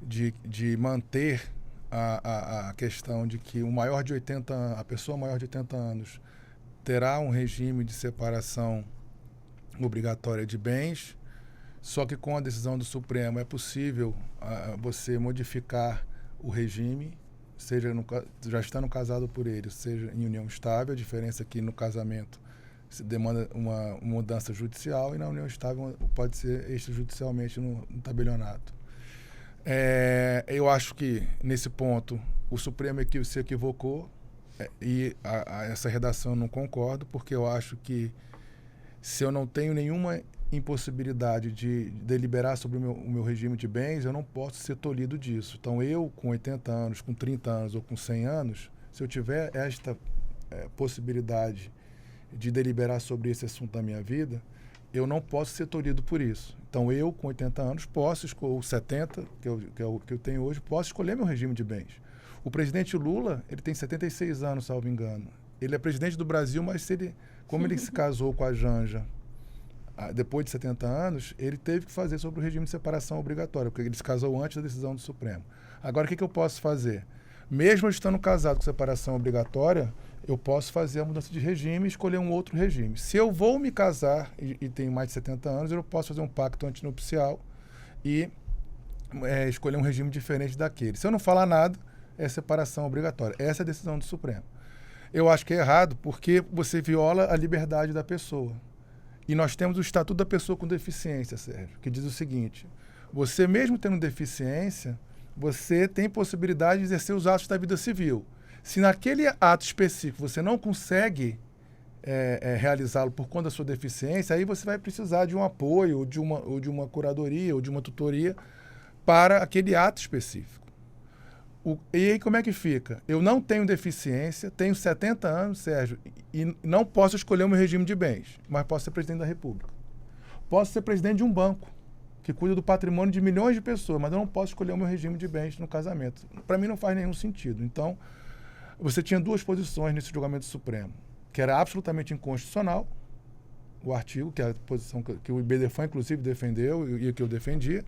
de manter a questão de que a pessoa maior de 80 anos terá um regime de separação obrigatória de bens, só que com a decisão do Supremo é possível você modificar o regime, seja já estando casado por ele, seja em união estável. A diferença é que no casamento se demanda uma mudança judicial e na união estável pode ser extrajudicialmente no tabelionato. Eu acho que, nesse ponto, o Supremo se equivocou e essa redação eu não concordo, porque eu acho que se eu não tenho nenhuma impossibilidade de deliberar sobre o meu regime de bens, eu não posso ser tolhido disso. Então, eu, com 80 anos, com 30 anos ou com 100 anos, se eu tiver esta possibilidade de deliberar sobre esse assunto da minha vida, eu não posso ser tolhido por isso. Então, eu, com 80 anos, ou 70, que é o que eu tenho hoje, posso escolher meu regime de bens. O presidente Lula, ele tem 76 anos, salvo engano. Ele é presidente do Brasil, mas como ele se casou com a Janja depois de 70 anos, ele teve que fazer sobre o regime de separação obrigatória, porque ele se casou antes da decisão do Supremo. Agora, o que eu posso fazer? Mesmo eu estando casado com separação obrigatória, eu posso fazer a mudança de regime e escolher um outro regime. Se eu vou me casar e tenho mais de 70 anos, eu posso fazer um pacto antinupcial e escolher um regime diferente daquele. Se eu não falar nada, é separação obrigatória. Essa é a decisão do Supremo. Eu acho que é errado porque você viola a liberdade da pessoa. E nós temos o Estatuto da Pessoa com Deficiência, Sérgio, que diz o seguinte: você mesmo tendo deficiência, você tem possibilidade de exercer os atos da vida civil. Se naquele ato específico você não consegue realizá-lo por conta da sua deficiência, aí você vai precisar de um apoio, ou de uma curadoria, ou de uma tutoria para aquele ato específico. E aí como é que fica? Eu não tenho deficiência, tenho 70 anos, Sérgio, e não posso escolher o meu regime de bens, mas posso ser presidente da República. Posso ser presidente de um banco que cuida do patrimônio de milhões de pessoas, mas eu não posso escolher o meu regime de bens no casamento. Para mim não faz nenhum sentido. Então, você tinha duas posições nesse julgamento supremo. que era absolutamente inconstitucional, o artigo, que é a posição que o IBDFAN, inclusive, defendeu e que eu defendia,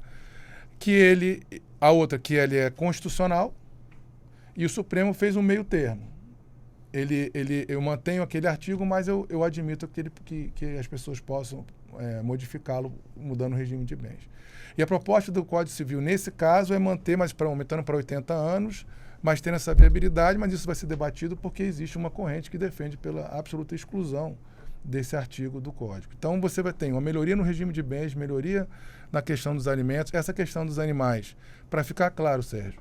a outra que ele é constitucional, e o Supremo fez um meio termo. Eu mantenho aquele artigo, mas eu admito que as pessoas possam modificá-lo mudando o regime de bens. E a proposta do Código Civil, nesse caso, é manter, mas aumentando para 80 anos, mas tendo essa viabilidade, mas isso vai ser debatido porque existe uma corrente que defende pela absoluta exclusão desse artigo do Código. Então, você vai ter uma melhoria no regime de bens, melhoria na questão dos alimentos, essa questão dos animais. Para ficar claro, Sérgio,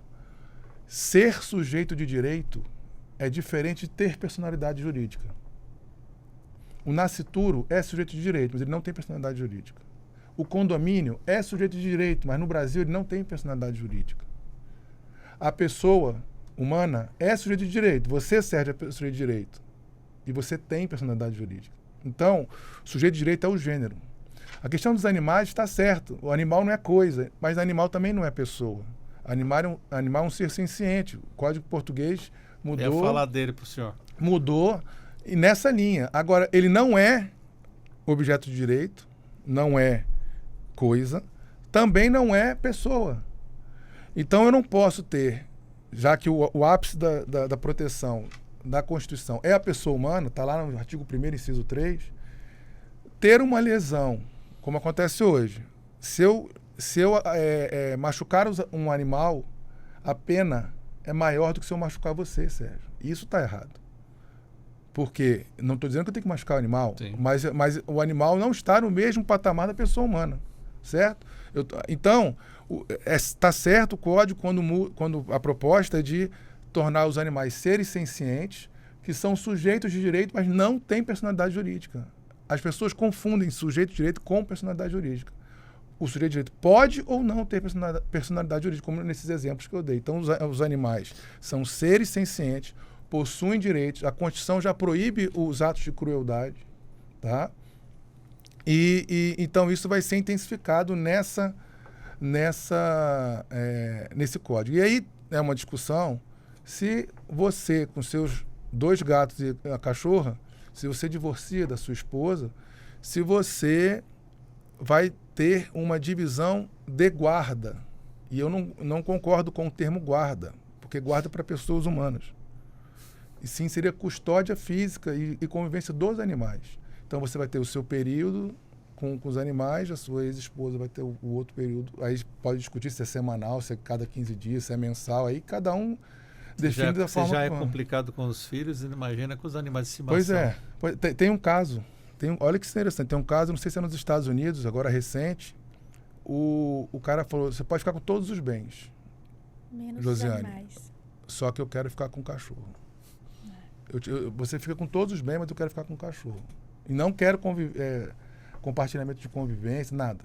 ser sujeito de direito é diferente de ter personalidade jurídica. O nascituro é sujeito de direito, mas ele não tem personalidade jurídica. O condomínio é sujeito de direito, mas no Brasil ele não tem personalidade jurídica. A pessoa humana é sujeito de direito. Você, Sérgio, é sujeito de direito. E você tem personalidade jurídica. Então, sujeito de direito é o gênero. A questão dos animais está certo. O animal não é coisa, mas o animal também não é pessoa. Animal é um ser senciente. O Código Português mudou. Eu ia falar dele para o senhor. Mudou e nessa linha. Agora, ele não é objeto de direito, não é coisa, também não é pessoa. Então, eu não posso ter, já que o ápice da proteção da Constituição é a pessoa humana, está lá no artigo 1º, inciso 3, ter uma lesão, como acontece hoje. Se eu machucar um animal, a pena é maior do que se eu machucar você, Sérgio. Isso está errado. Porque, não estou dizendo que eu tenho que machucar o animal, mas o animal não está no mesmo patamar da pessoa humana, certo? Então, está certo o código quando a proposta é de tornar os animais seres sencientes, que são sujeitos de direito, mas não têm personalidade jurídica. As pessoas confundem sujeito de direito com personalidade jurídica. O sujeito de direito pode ou não ter personalidade jurídica, como nesses exemplos que eu dei. Então, os animais são seres sencientes, possuem direitos, a Constituição já proíbe os atos de crueldade, tá? Então, isso vai ser intensificado nesse código. E aí é uma discussão se você, com seus 2 gatos e a cachorra, se você divorcia da sua esposa, se você vai ter uma divisão de guarda. E eu não concordo com o termo guarda, porque guarda é para pessoas humanas. E sim, seria custódia física e convivência dos animais. Então, você vai ter o seu período com os animais, a sua ex-esposa vai ter o outro período. Aí pode discutir se é semanal, se é cada 15 dias, se é mensal. Aí cada um define da forma... Se já é complicado com os filhos, imagina com os animais de estimação. Pois é. Tem um caso, olha que interessante, tem um caso, não sei se é nos Estados Unidos, agora recente, o cara falou, você pode ficar com todos os bens, menos Josiane, os animais. Só que eu quero ficar com o cachorro. Você fica com todos os bens, mas eu quero ficar com o cachorro. E não quero compartilhamento de convivência, nada.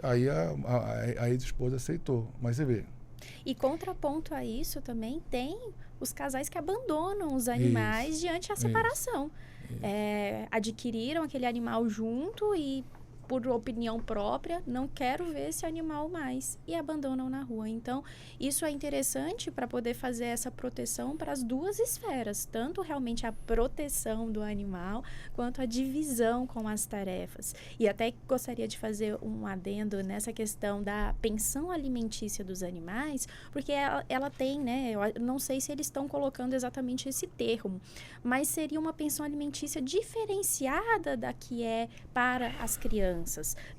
Aí a ex-esposa aceitou, mas você vê. E contraponto a isso também tem os casais que abandonam os animais diante da separação. Adquiriram aquele animal junto e, por opinião própria, não quero ver esse animal mais e abandonam na rua. Então, isso é interessante para poder fazer essa proteção para as duas esferas, tanto realmente a proteção do animal, quanto a divisão com as tarefas. E até gostaria de fazer um adendo nessa questão da pensão alimentícia dos animais, porque ela tem, né, eu não sei se eles estão colocando exatamente esse termo, mas seria uma pensão alimentícia diferenciada da que é para as crianças.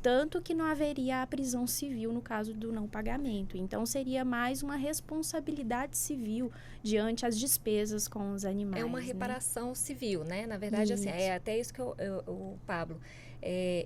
Tanto que não haveria a prisão civil no caso do não pagamento. Então, seria mais uma responsabilidade civil diante as despesas com os animais. É uma reparação civil, né? Na verdade, assim, é até isso que o Pablo...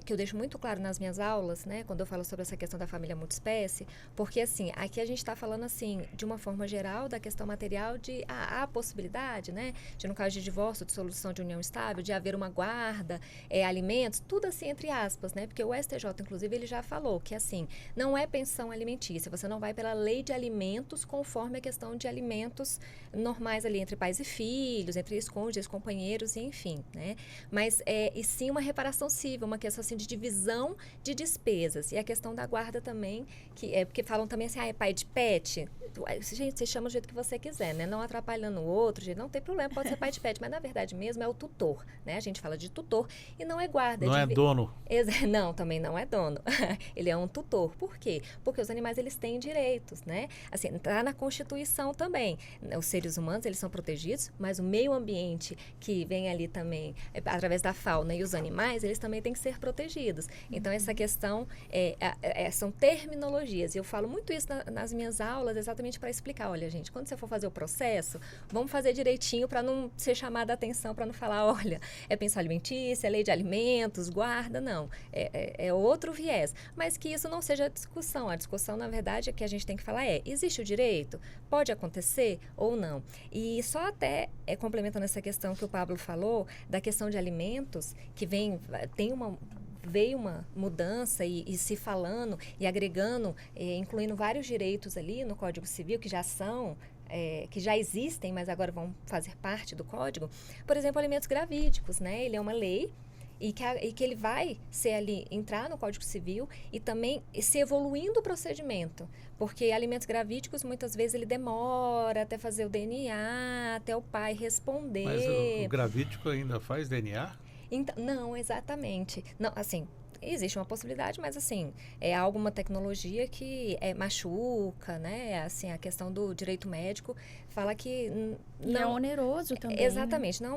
que eu deixo muito claro nas minhas aulas, né, quando eu falo sobre essa questão da família multiespécie, porque, assim, aqui a gente está falando, assim, de uma forma geral da questão material de a possibilidade, né, de, no caso de divórcio, de solução de união estável, de haver uma guarda, alimentos, tudo assim, entre aspas, né, porque o STJ, inclusive, ele já falou que, assim, não é pensão alimentícia, você não vai pela lei de alimentos conforme a questão de alimentos normais ali, entre pais e filhos, entre cônjuges, companheiros, enfim, né, mas, e sim uma reparação civil, saudável, uma questão assim de divisão de despesas. E a questão da guarda também, que é porque falam também assim, é pai de pet. Gente, você chama do jeito que você quiser, né? Não atrapalhando o outro, gente, não tem problema, pode ser pai de pet, mas na verdade mesmo é o tutor, né? A gente fala de tutor e não é guarda. Não é dono. Não, também não é dono. Ele é um tutor. Por quê? Porque os animais, eles têm direitos, né? Assim, tá na Constituição também. Os seres humanos, eles são protegidos, mas o meio ambiente que vem ali também, através da fauna e os animais, eles também têm que ser protegidos. Então, essa questão são terminologias. E eu falo muito isso nas minhas aulas, exatamente para explicar, olha, gente, quando você for fazer o processo, vamos fazer direitinho para não ser chamada a atenção, para não falar, olha, é pensão alimentícia, é lei de alimentos, guarda, não. É outro viés. Mas que isso não seja a discussão. A discussão, na verdade, que a gente tem que falar existe o direito? Pode acontecer ou não? E só até complementando essa questão que o Pablo falou, da questão de alimentos, que veio uma mudança e se falando e agregando, incluindo vários direitos ali no Código Civil, que já existem, mas agora vão fazer parte do Código. Por exemplo, alimentos gravídicos, né? Ele é uma lei e que ele vai entrar no Código Civil e também se evoluindo o procedimento, porque alimentos gravídicos, muitas vezes, ele demora até fazer o DNA, até o pai responder. Mas o gravídico ainda faz DNA? Então, não, exatamente. Não, assim, existe uma possibilidade, mas assim, é alguma tecnologia que machuca, né? Assim, a questão do direito médico fala que não é oneroso também. Exatamente, né?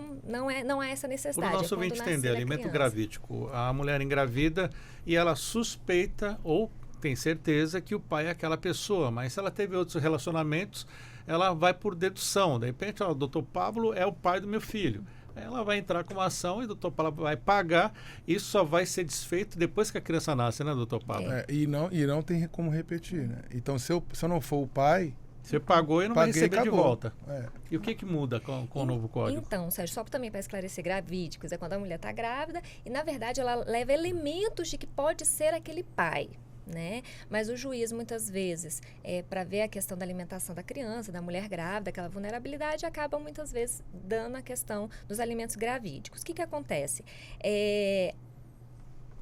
não é essa necessidade. Para o nosso ouvinte entender, alimento gravídico, a mulher engravida e ela suspeita ou tem certeza que o pai é aquela pessoa, mas se ela teve outros relacionamentos, ela vai por dedução. De repente, o doutor Pablo é o pai do meu filho. Ela vai entrar com uma ação e o doutor Pablo vai pagar. Isso só vai ser desfeito depois que a criança nasce, né, doutor Pablo? E não tem como repetir, né? Então, se eu não for o pai... Você pagou e não vai receber de volta. É. E o que muda com o novo código? Então, Sérgio, só também para esclarecer, gravídicos é quando a mulher está grávida e, na verdade, ela leva elementos de que pode ser aquele pai. Né? Mas o juiz, muitas vezes, para ver a questão da alimentação da criança, da mulher grávida, aquela vulnerabilidade, acaba muitas vezes dando a questão dos alimentos gravídicos. O que acontece?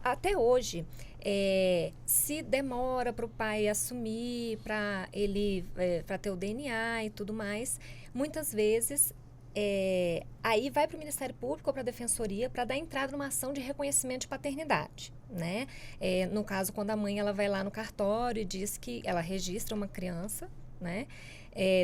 Até hoje, se demora para o pai assumir, para ter o DNA e tudo mais, muitas vezes aí vai para o Ministério Público ou para a Defensoria para dar entrada numa ação de reconhecimento de paternidade, né? No caso, quando a mãe ela vai lá no cartório e diz que ela registra uma criança, né?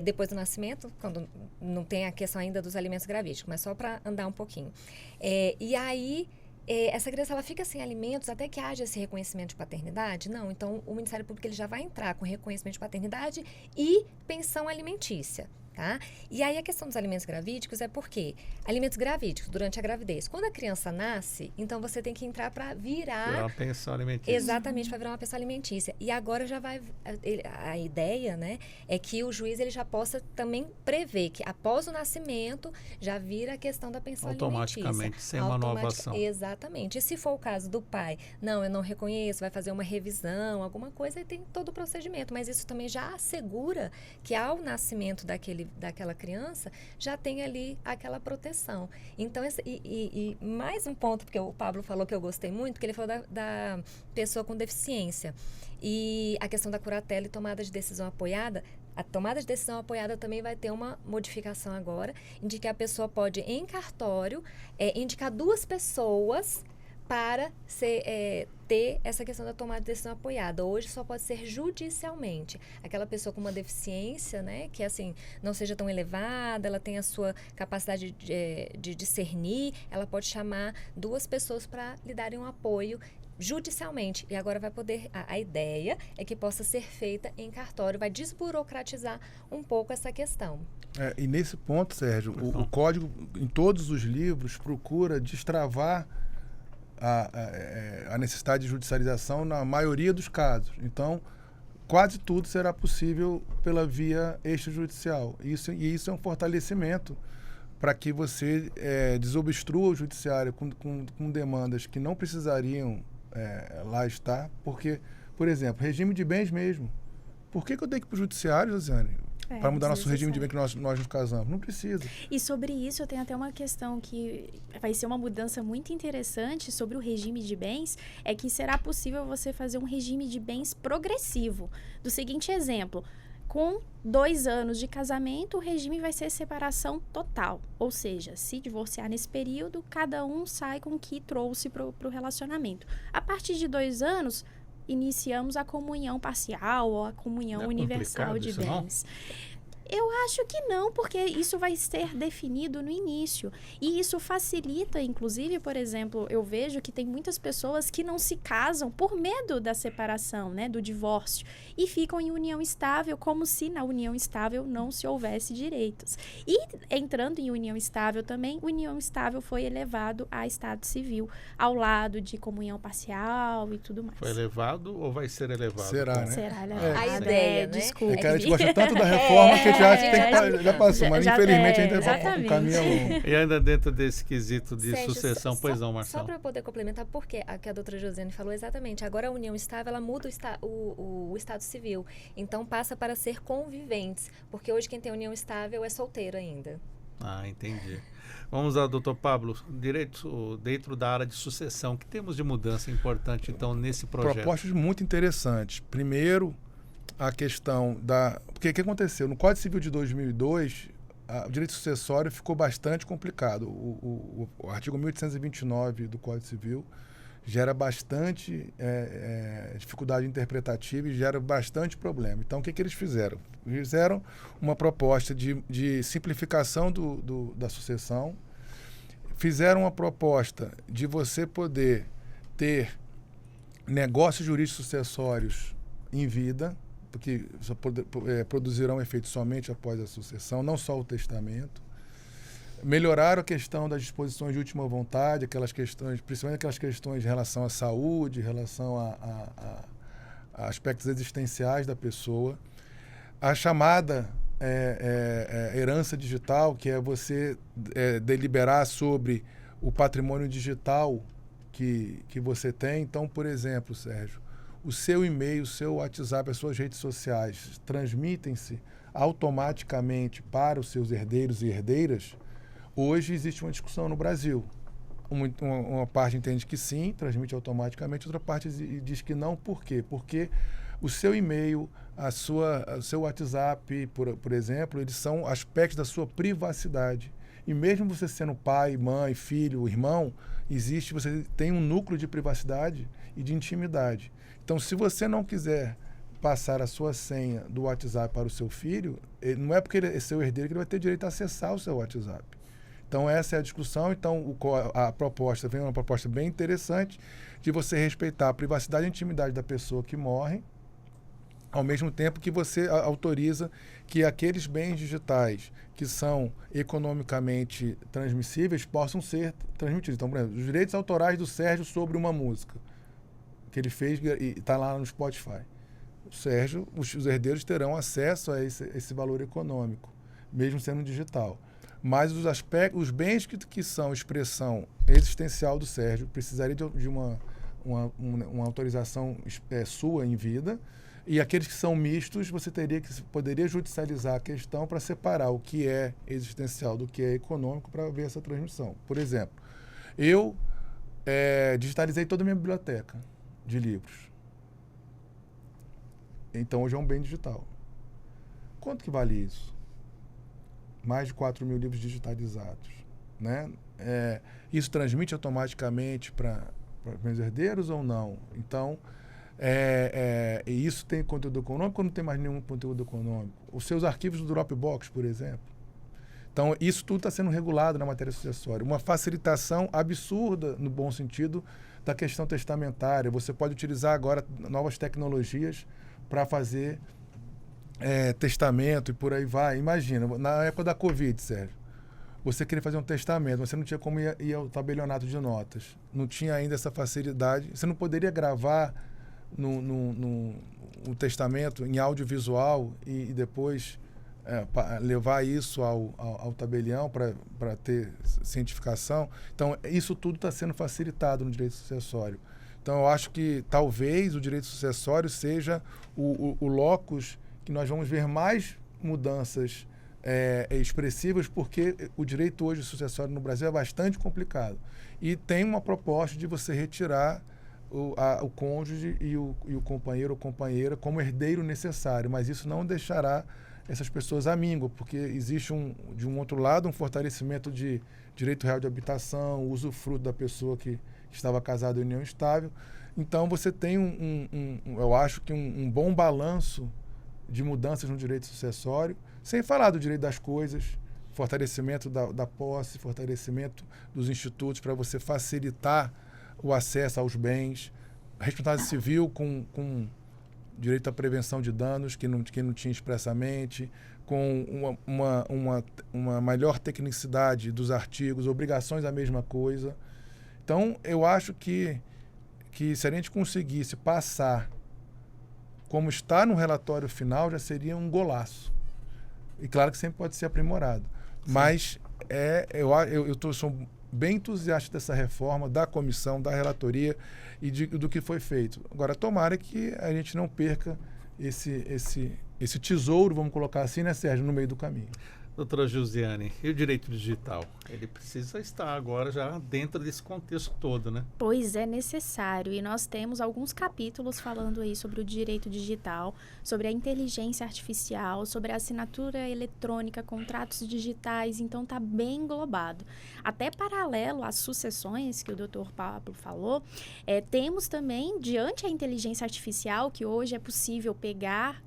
Depois do nascimento, quando não tem a questão ainda dos alimentos gravídicos, mas só para andar um pouquinho. E aí, essa criança ela fica sem alimentos até que haja esse reconhecimento de paternidade? Não, então o Ministério Público ele já vai entrar com reconhecimento de paternidade e pensão alimentícia. Tá? E aí a questão dos alimentos gravídicos é porque alimentos gravídicos durante a gravidez, quando a criança nasce, então você tem que entrar para virar uma pensão alimentícia. Exatamente, para virar uma pensão alimentícia. E agora já vai a ideia, né, é que o juiz ele já possa também prever que após o nascimento já vira a questão da pensão alimentícia. Automaticamente, sem uma nova ação. Exatamente. E se for o caso do pai, não, eu não reconheço, vai fazer uma revisão, alguma coisa, e tem todo o procedimento, mas isso também já assegura que ao nascimento daquela criança, já tem ali aquela proteção. Então, e mais um ponto, porque o Pablo falou que eu gostei muito, que ele falou da pessoa com deficiência. E a questão da curatela e tomada de decisão apoiada, a tomada de decisão apoiada também vai ter uma modificação agora, de que a pessoa pode, em cartório, indicar 2 pessoas para ter essa questão da tomada de decisão apoiada. Hoje só pode ser judicialmente. Aquela pessoa com uma deficiência, né, que assim, não seja tão elevada, ela tem a sua capacidade de discernir, ela pode chamar 2 pessoas para lhe darem um apoio judicialmente. E agora vai poder, a ideia é que possa ser feita em cartório, vai desburocratizar um pouco essa questão. E nesse ponto, Sérgio, o código, em todos os livros, procura destravar a necessidade de judicialização na maioria dos casos. Então, quase tudo será possível pela via extrajudicial. Isso é um fortalecimento para que você desobstrua o judiciário com demandas que não precisariam lá estar, porque, por exemplo, regime de bens mesmo. Por que eu tenho que ir para o judiciário, Josiane? para mudar nosso desnecessário. regime de bem que nós nos casamos. Não precisa. E sobre isso, eu tenho até uma questão que vai ser uma mudança muito interessante sobre o regime de bens, é que será possível você fazer um regime de bens progressivo. Do seguinte exemplo, com 2 anos de casamento, o regime vai ser separação total. Ou seja, se divorciar nesse período, cada um sai com o que trouxe para o relacionamento. A partir de 2 anos, iniciamos a comunhão parcial ou a comunhão universal de bens. Eu acho que não, porque isso vai ser definido no início. E isso facilita, inclusive, por exemplo, eu vejo que tem muitas pessoas que não se casam por medo da separação, né, do divórcio, e ficam em união estável, como se na união estável não se houvesse direitos. E entrando em união estável também, união estável foi elevado a estado civil, ao lado de comunhão parcial e tudo mais. Foi elevado ou vai ser elevado? Será, né? Será elevado? A ideia, né? Desculpe. É que a gente gosta tanto da reforma que a gente acha que tem que já passou, mas Já- infelizmente ainda exatamente. o caminho é longo. E ainda dentro desse quesito de Sérgio, sucessão, pois não, Marcelo? Só para poder complementar, porque a que a doutora Josiane falou exatamente, agora a união estável, ela muda o estado civil, então passa para ser conviventes, porque hoje quem tem união estável é solteiro ainda. Ah, entendi. Vamos lá, doutor Pablo, direito dentro da área de sucessão, que temos de mudança importante, então, nesse projeto? Propostas muito interessantes. Primeiro, a questão da... Porque o que aconteceu? No Código Civil de 2002, o direito sucessório ficou bastante complicado. O artigo 1829 do Código Civil gera bastante dificuldade interpretativa e gera bastante problema. Então, o que eles fizeram? Fizeram uma proposta de simplificação da sucessão, fizeram uma proposta de você poder ter negócios jurídicos sucessórios em vida, porque só produzirão efeito somente após a sucessão, não só o testamento. Melhoraram a questão das disposições de última vontade, aquelas questões, principalmente aquelas questões em relação à saúde, em relação a aspectos existenciais da pessoa. A chamada herança digital, que é você deliberar sobre o patrimônio digital que você tem. Então, por exemplo, Sérgio, o seu e-mail, o seu WhatsApp, as suas redes sociais transmitem-se automaticamente para os seus herdeiros e herdeiras. Hoje existe uma discussão no Brasil. Uma parte entende que sim, transmite automaticamente, outra parte diz que não. Por quê? Porque o seu e-mail, o seu WhatsApp, por exemplo, eles são aspectos da sua privacidade. E mesmo você sendo pai, mãe, filho, irmão, você tem um núcleo de privacidade e de intimidade. Então, se você não quiser passar a sua senha do WhatsApp para o seu filho, não é porque ele é seu herdeiro que ele vai ter direito a acessar o seu WhatsApp. Então, essa é a discussão. Então, a proposta vem uma proposta bem interessante de você respeitar a privacidade e a intimidade da pessoa que morre, ao mesmo tempo que você autoriza que aqueles bens digitais que são economicamente transmissíveis possam ser transmitidos. Então, por exemplo, os direitos autorais do Sérgio sobre uma música que ele fez e está lá no Spotify. O Sérgio, os herdeiros terão acesso a esse valor econômico, mesmo sendo digital. Mas os bens que são expressão existencial do Sérgio precisaria de uma autorização sua em vida, e aqueles que são mistos, você poderia judicializar a questão para separar o que é existencial do que é econômico para ver essa transmissão. Por exemplo, eu digitalizei toda a minha biblioteca de livros. Então, hoje é um bem digital. Quanto que vale isso? Mais de 4.000 livros digitalizados, né? Isso transmite automaticamente para meus herdeiros ou não? Então, isso tem conteúdo econômico ou não tem mais nenhum conteúdo econômico? Os seus arquivos do Dropbox, por exemplo. Então, isso tudo está sendo regulado na matéria sucessória. Uma facilitação absurda, no bom sentido, da questão testamentária. Você pode utilizar agora novas tecnologias para fazer testamento e por aí vai. Imagina, na época da Covid, Sérgio, você queria fazer um testamento, você não tinha como ir ao tabelionato de notas. Não tinha ainda essa facilidade. Você não poderia gravar no testamento em audiovisual e depois levar isso ao tabelião para ter cientificação. Então, isso tudo está sendo facilitado no direito sucessório. Então, eu acho que talvez o direito sucessório seja o locus que nós vamos ver mais mudanças expressivas, porque o direito hoje sucessório no Brasil é bastante complicado. E tem uma proposta de você retirar o cônjuge e o companheiro ou companheira como herdeiro necessário, mas isso não deixará essas pessoas amíngua, porque existe, de um outro lado, um fortalecimento de direito real de habitação, usufruto da pessoa que estava casada em união estável. Então, você tem eu acho que um bom balanço de mudanças no direito sucessório, sem falar do direito das coisas, fortalecimento da posse, fortalecimento dos institutos para você facilitar o acesso aos bens, responsabilidade civil com direito à prevenção de danos que não tinha expressamente, com uma melhor tecnicidade dos artigos, obrigações a mesma coisa. Então, eu acho que se a gente conseguisse passar como está no relatório final, já seria um golaço. E claro que sempre pode ser aprimorado. Sim. Mas sou bem entusiasta dessa reforma, da comissão, da relatoria e do que foi feito. Agora, tomara que a gente não perca esse tesouro, vamos colocar assim, né, Sérgio, no meio do caminho. Doutora Josiane, e o direito digital? Ele precisa estar agora já dentro desse contexto todo, né? Pois é necessário, e nós temos alguns capítulos falando aí sobre o direito digital, sobre a inteligência artificial, sobre a assinatura eletrônica, contratos digitais, então está bem englobado. Até paralelo às sucessões que o doutor Pablo falou, temos também, diante a inteligência artificial, que hoje é possível pegar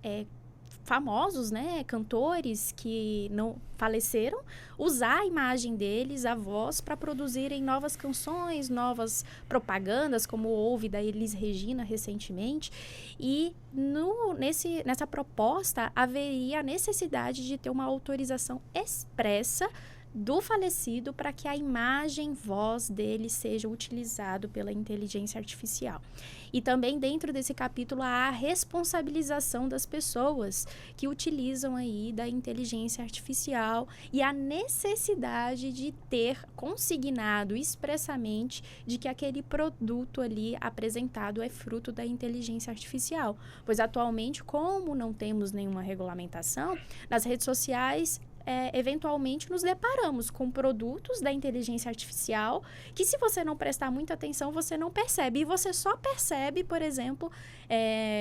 famosos, né, cantores que não faleceram, usar a imagem deles, a voz, para produzirem novas canções, novas propagandas, como houve da Elis Regina recentemente. E nessa proposta haveria a necessidade de ter uma autorização expressa do falecido para que a imagem, voz dele seja utilizado pela inteligência artificial. E também dentro desse capítulo há a responsabilização das pessoas que utilizam aí da inteligência artificial e a necessidade de ter consignado expressamente de que aquele produto ali apresentado é fruto da inteligência artificial. Pois atualmente, como não temos nenhuma regulamentação, nas redes sociais eventualmente nos deparamos com produtos da inteligência artificial que, se você não prestar muita atenção, você não percebe. E você só percebe, por exemplo,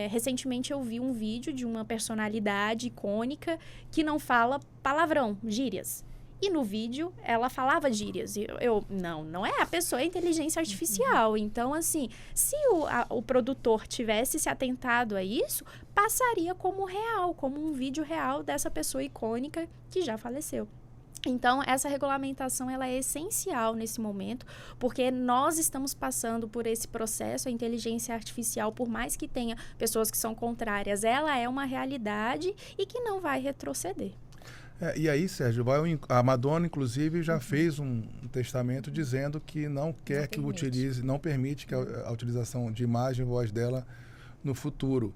recentemente eu vi um vídeo de uma personalidade icônica que não fala palavrão, gírias. E no vídeo ela falava gírias. Não é a pessoa, é a inteligência artificial. Então, assim, se o produtor tivesse se atentado a isso, passaria como real, como um vídeo real dessa pessoa icônica que já faleceu. Então, essa regulamentação ela é essencial nesse momento, porque nós estamos passando por esse processo. A inteligência artificial, por mais que tenha pessoas que são contrárias, ela é uma realidade e que não vai retroceder. E aí, Sérgio, a Madonna, inclusive, já fez um testamento dizendo que não permite que a utilização de imagem e voz dela no futuro.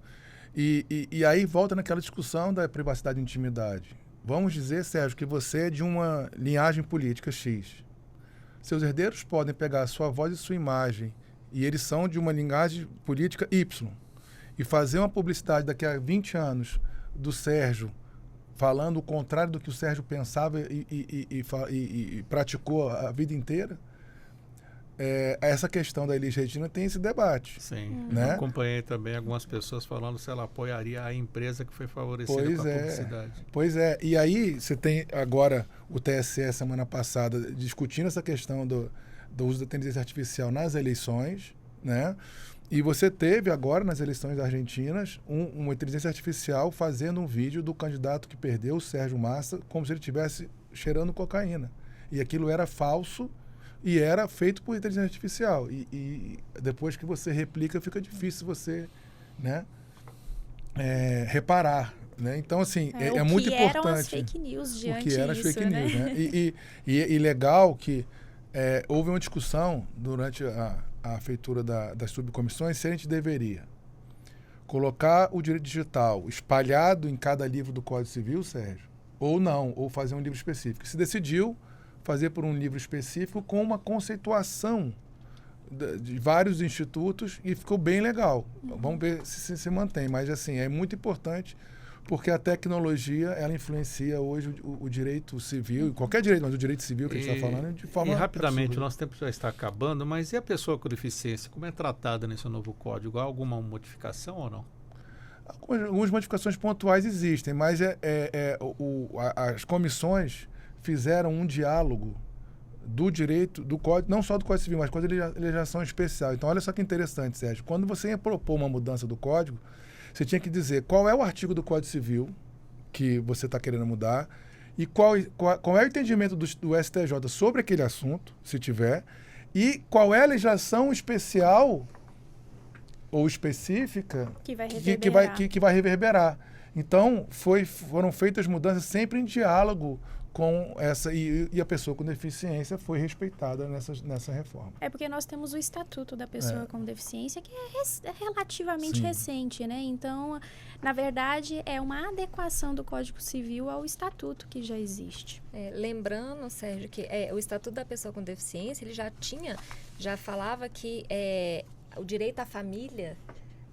E aí volta naquela discussão da privacidade e intimidade. Vamos dizer, Sérgio, que você é de uma linhagem política X. Seus herdeiros podem pegar a sua voz e sua imagem, e eles são de uma linhagem política Y, e fazer uma publicidade daqui a 20 anos do Sérgio, falando o contrário do que o Sérgio pensava e praticou a vida inteira. Essa questão da Elis Regina tem esse debate. Sim, né? Eu acompanhei também algumas pessoas falando se ela apoiaria a empresa que foi favorecida com a publicidade. Pois é, e aí você tem agora o TSE, semana passada, discutindo essa questão do uso da inteligência artificial nas eleições, né? E você teve agora, nas eleições argentinas, uma inteligência artificial fazendo um vídeo do candidato que perdeu, o Sérgio Massa, como se ele estivesse cheirando cocaína. E aquilo era falso e era feito por inteligência artificial. E depois que você replica, fica difícil você, né, reparar. Né? Então, assim, é muito importante. O que eram as fake news diante disso, o que eram as fake news, né? E legal que houve uma discussão durante a feitura das subcomissões se a gente deveria colocar o direito digital espalhado em cada livro do Código Civil, Sérgio, ou não, ou fazer um livro específico. Se decidiu fazer por um livro específico com uma conceituação de vários institutos e ficou bem legal. Vamos ver se mantém, mas assim, é muito importante porque a tecnologia, ela influencia hoje o direito civil, qualquer direito, mas o direito civil que a gente está falando, de forma E rapidamente, absurda. o nosso tempo já está acabando, mas e a pessoa com deficiência? Como é tratada nesse novo código? Há alguma modificação ou não? Algumas modificações pontuais existem, mas as comissões fizeram um diálogo do direito, do código, não só do Código Civil, mas com a legislação especial. Então, olha só que interessante, Sérgio. Quando você ia propor uma mudança do código, você tinha que dizer qual é o artigo do Código Civil que você está querendo mudar e qual é o entendimento do STJ sobre aquele assunto, se tiver, e qual é a legislação especial ou específica Que vai que reverberar. vai reverberar. Então, foram feitas mudanças sempre em diálogo com essa... E a pessoa com deficiência foi respeitada nessa reforma. É porque nós temos o Estatuto da Pessoa com Deficiência, que é relativamente Sim. recente, né? Então, na verdade, é uma adequação do Código Civil ao Estatuto que já existe. Lembrando, Sérgio, que o Estatuto da Pessoa com Deficiência, ele já falava que o direito à família,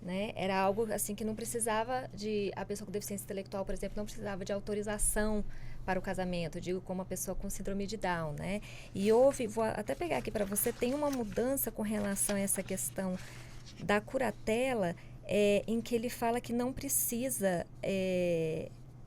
né, era algo assim que não precisava a pessoa com deficiência intelectual, por exemplo, não precisava de autorização para o casamento, digo como a pessoa com síndrome de Down, né? E vou até pegar aqui para você, tem uma mudança com relação a essa questão da curatela, em que ele fala que não precisa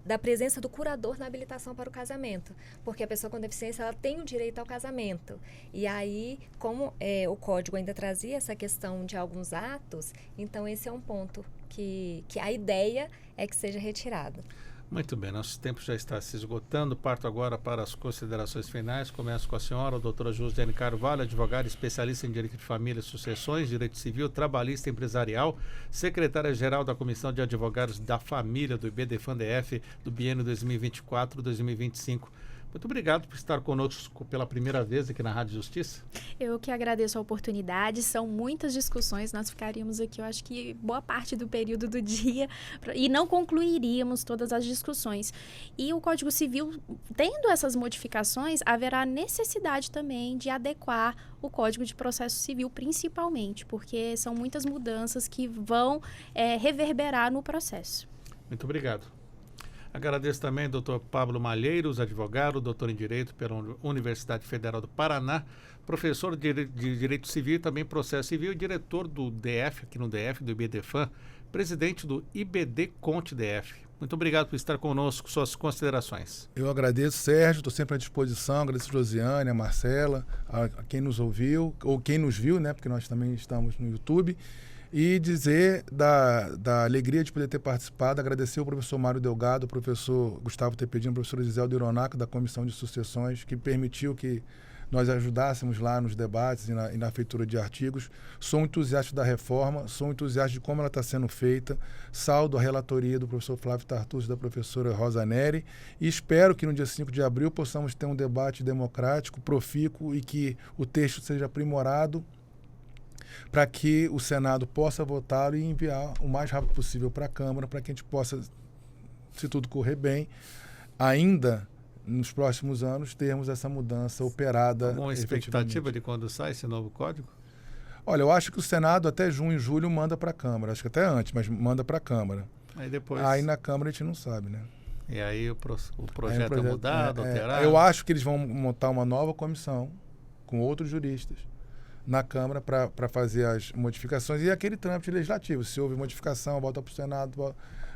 da presença do curador na habilitação para o casamento, porque a pessoa com deficiência ela tem o direito ao casamento. E aí, como o código ainda trazia essa questão de alguns atos, então esse é um ponto que a ideia é que seja retirado. Muito bem, nosso tempo já está se esgotando. Parto agora para as considerações finais. Começo com a senhora, a doutora Josiane Carvalho, advogada especialista em Direito de Família e Sucessões, Direito Civil, Trabalhista e Empresarial, secretária-geral da Comissão de Advogados da Família do IBDFAN-DF do biênio 2024-2025. Muito obrigado por estar conosco pela primeira vez aqui na Rádio Justiça. Eu que agradeço a oportunidade, são muitas discussões, nós ficaríamos aqui, eu acho que boa parte do período do dia e não concluiríamos todas as discussões. E o Código Civil, tendo essas modificações, haverá necessidade também de adequar o Código de Processo Civil, principalmente, porque são muitas mudanças que vão reverberar no processo. Muito obrigado. Agradeço também ao Dr. Pablo Malheiros, advogado, doutor em Direito pela Universidade Federal do Paraná, professor de Direito Civil e também Processo Civil e diretor do DF, aqui no DF, do IBDFAN, presidente do IBD Conte DF. Muito obrigado por estar conosco, suas considerações. Eu agradeço, Sérgio, estou sempre à disposição, agradeço a Josiane, a Marcela, a quem nos ouviu, ou quem nos viu, né, porque nós também estamos no YouTube. E dizer da alegria de poder ter participado, agradecer ao professor Mário Delgado, ao professor Gustavo Tepedinho, ao professor Gisel de Ironaco, da Comissão de Sucessões, que permitiu que nós ajudássemos lá nos debates e na feitura de artigos. Sou entusiasta da reforma, sou entusiasta de como ela está sendo feita, saldo a relatoria do professor Flávio Tartucci e da professora Rosa Neri, e espero que no dia 5 de abril possamos ter um debate democrático, profícuo, e que o texto seja aprimorado, para que o Senado possa votá-lo e enviar o mais rápido possível para a Câmara, para que a gente possa, se tudo correr bem, ainda nos próximos anos, termos essa mudança operada. Alguma expectativa de quando sai esse novo código? Olha, eu acho que o Senado até junho e julho manda para a Câmara, acho que até antes, mas manda para a Câmara. Aí depois... Aí na Câmara a gente não sabe, né? E aí o projeto é mudado, alterado? Eu acho que eles vão montar uma nova comissão com outros juristas na Câmara para fazer as modificações e aquele trâmite legislativo. Se houve modificação, volta para o Senado,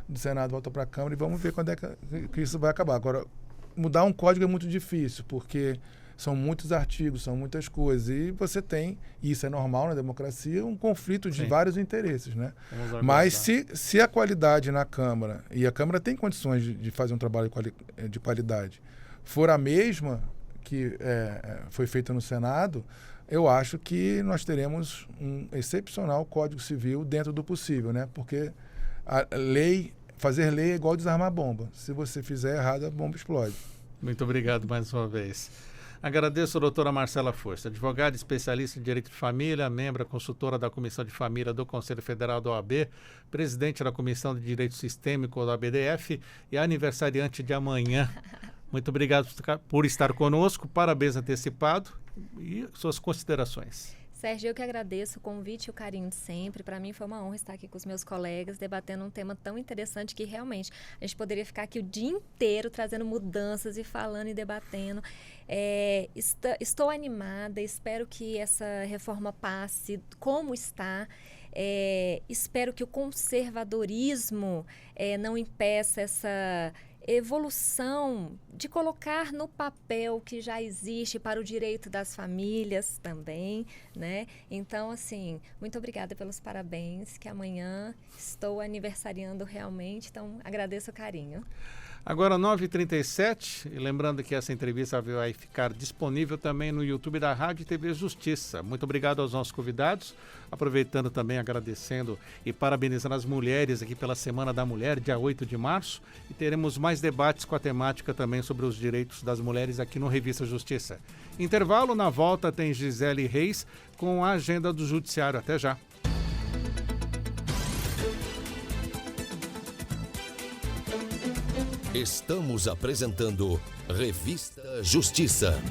do Senado volta para a Câmara e vamos ver quando é que isso vai acabar. Agora, mudar um código é muito difícil, porque são muitos artigos, são muitas coisas e você tem, e isso é normal na democracia, um conflito de vários interesses, né? Mas se a qualidade na Câmara, e a Câmara tem condições de fazer um trabalho de qualidade, for a mesma que foi feita no Senado, eu acho que nós teremos um excepcional Código Civil dentro do possível, né? Porque fazer lei é igual desarmar bomba. Se você fizer errado, a bomba explode. Muito obrigado mais uma vez. Agradeço a doutora Marcela Força, advogada especialista em Direito de Família, membro consultora da Comissão de Família do Conselho Federal da OAB, presidente da Comissão de Direito Sistêmico da ABDF e aniversariante de amanhã. Muito obrigado por estar conosco, parabéns antecipado e suas considerações. Sérgio, eu que agradeço o convite e o carinho de sempre. Para mim foi uma honra estar aqui com os meus colegas, debatendo um tema tão interessante que realmente a gente poderia ficar aqui o dia inteiro trazendo mudanças e falando e debatendo. Estou animada, espero que essa reforma passe como está. Espero que o conservadorismo não impeça essa evolução de colocar no papel o que já existe para o direito das famílias também, né? Então, assim, muito obrigada pelos parabéns, que amanhã estou aniversariando realmente, então agradeço o carinho. Agora 9h37, e lembrando que essa entrevista vai ficar disponível também no YouTube da Rádio e TV Justiça. Muito obrigado aos nossos convidados, aproveitando também, agradecendo e parabenizando as mulheres aqui pela Semana da Mulher, dia 8 de março, e teremos mais debates com a temática também sobre os direitos das mulheres aqui no Revista Justiça. Intervalo, na volta tem Gisele Reis com a agenda do Judiciário. Até já. Estamos apresentando Revista Justiça.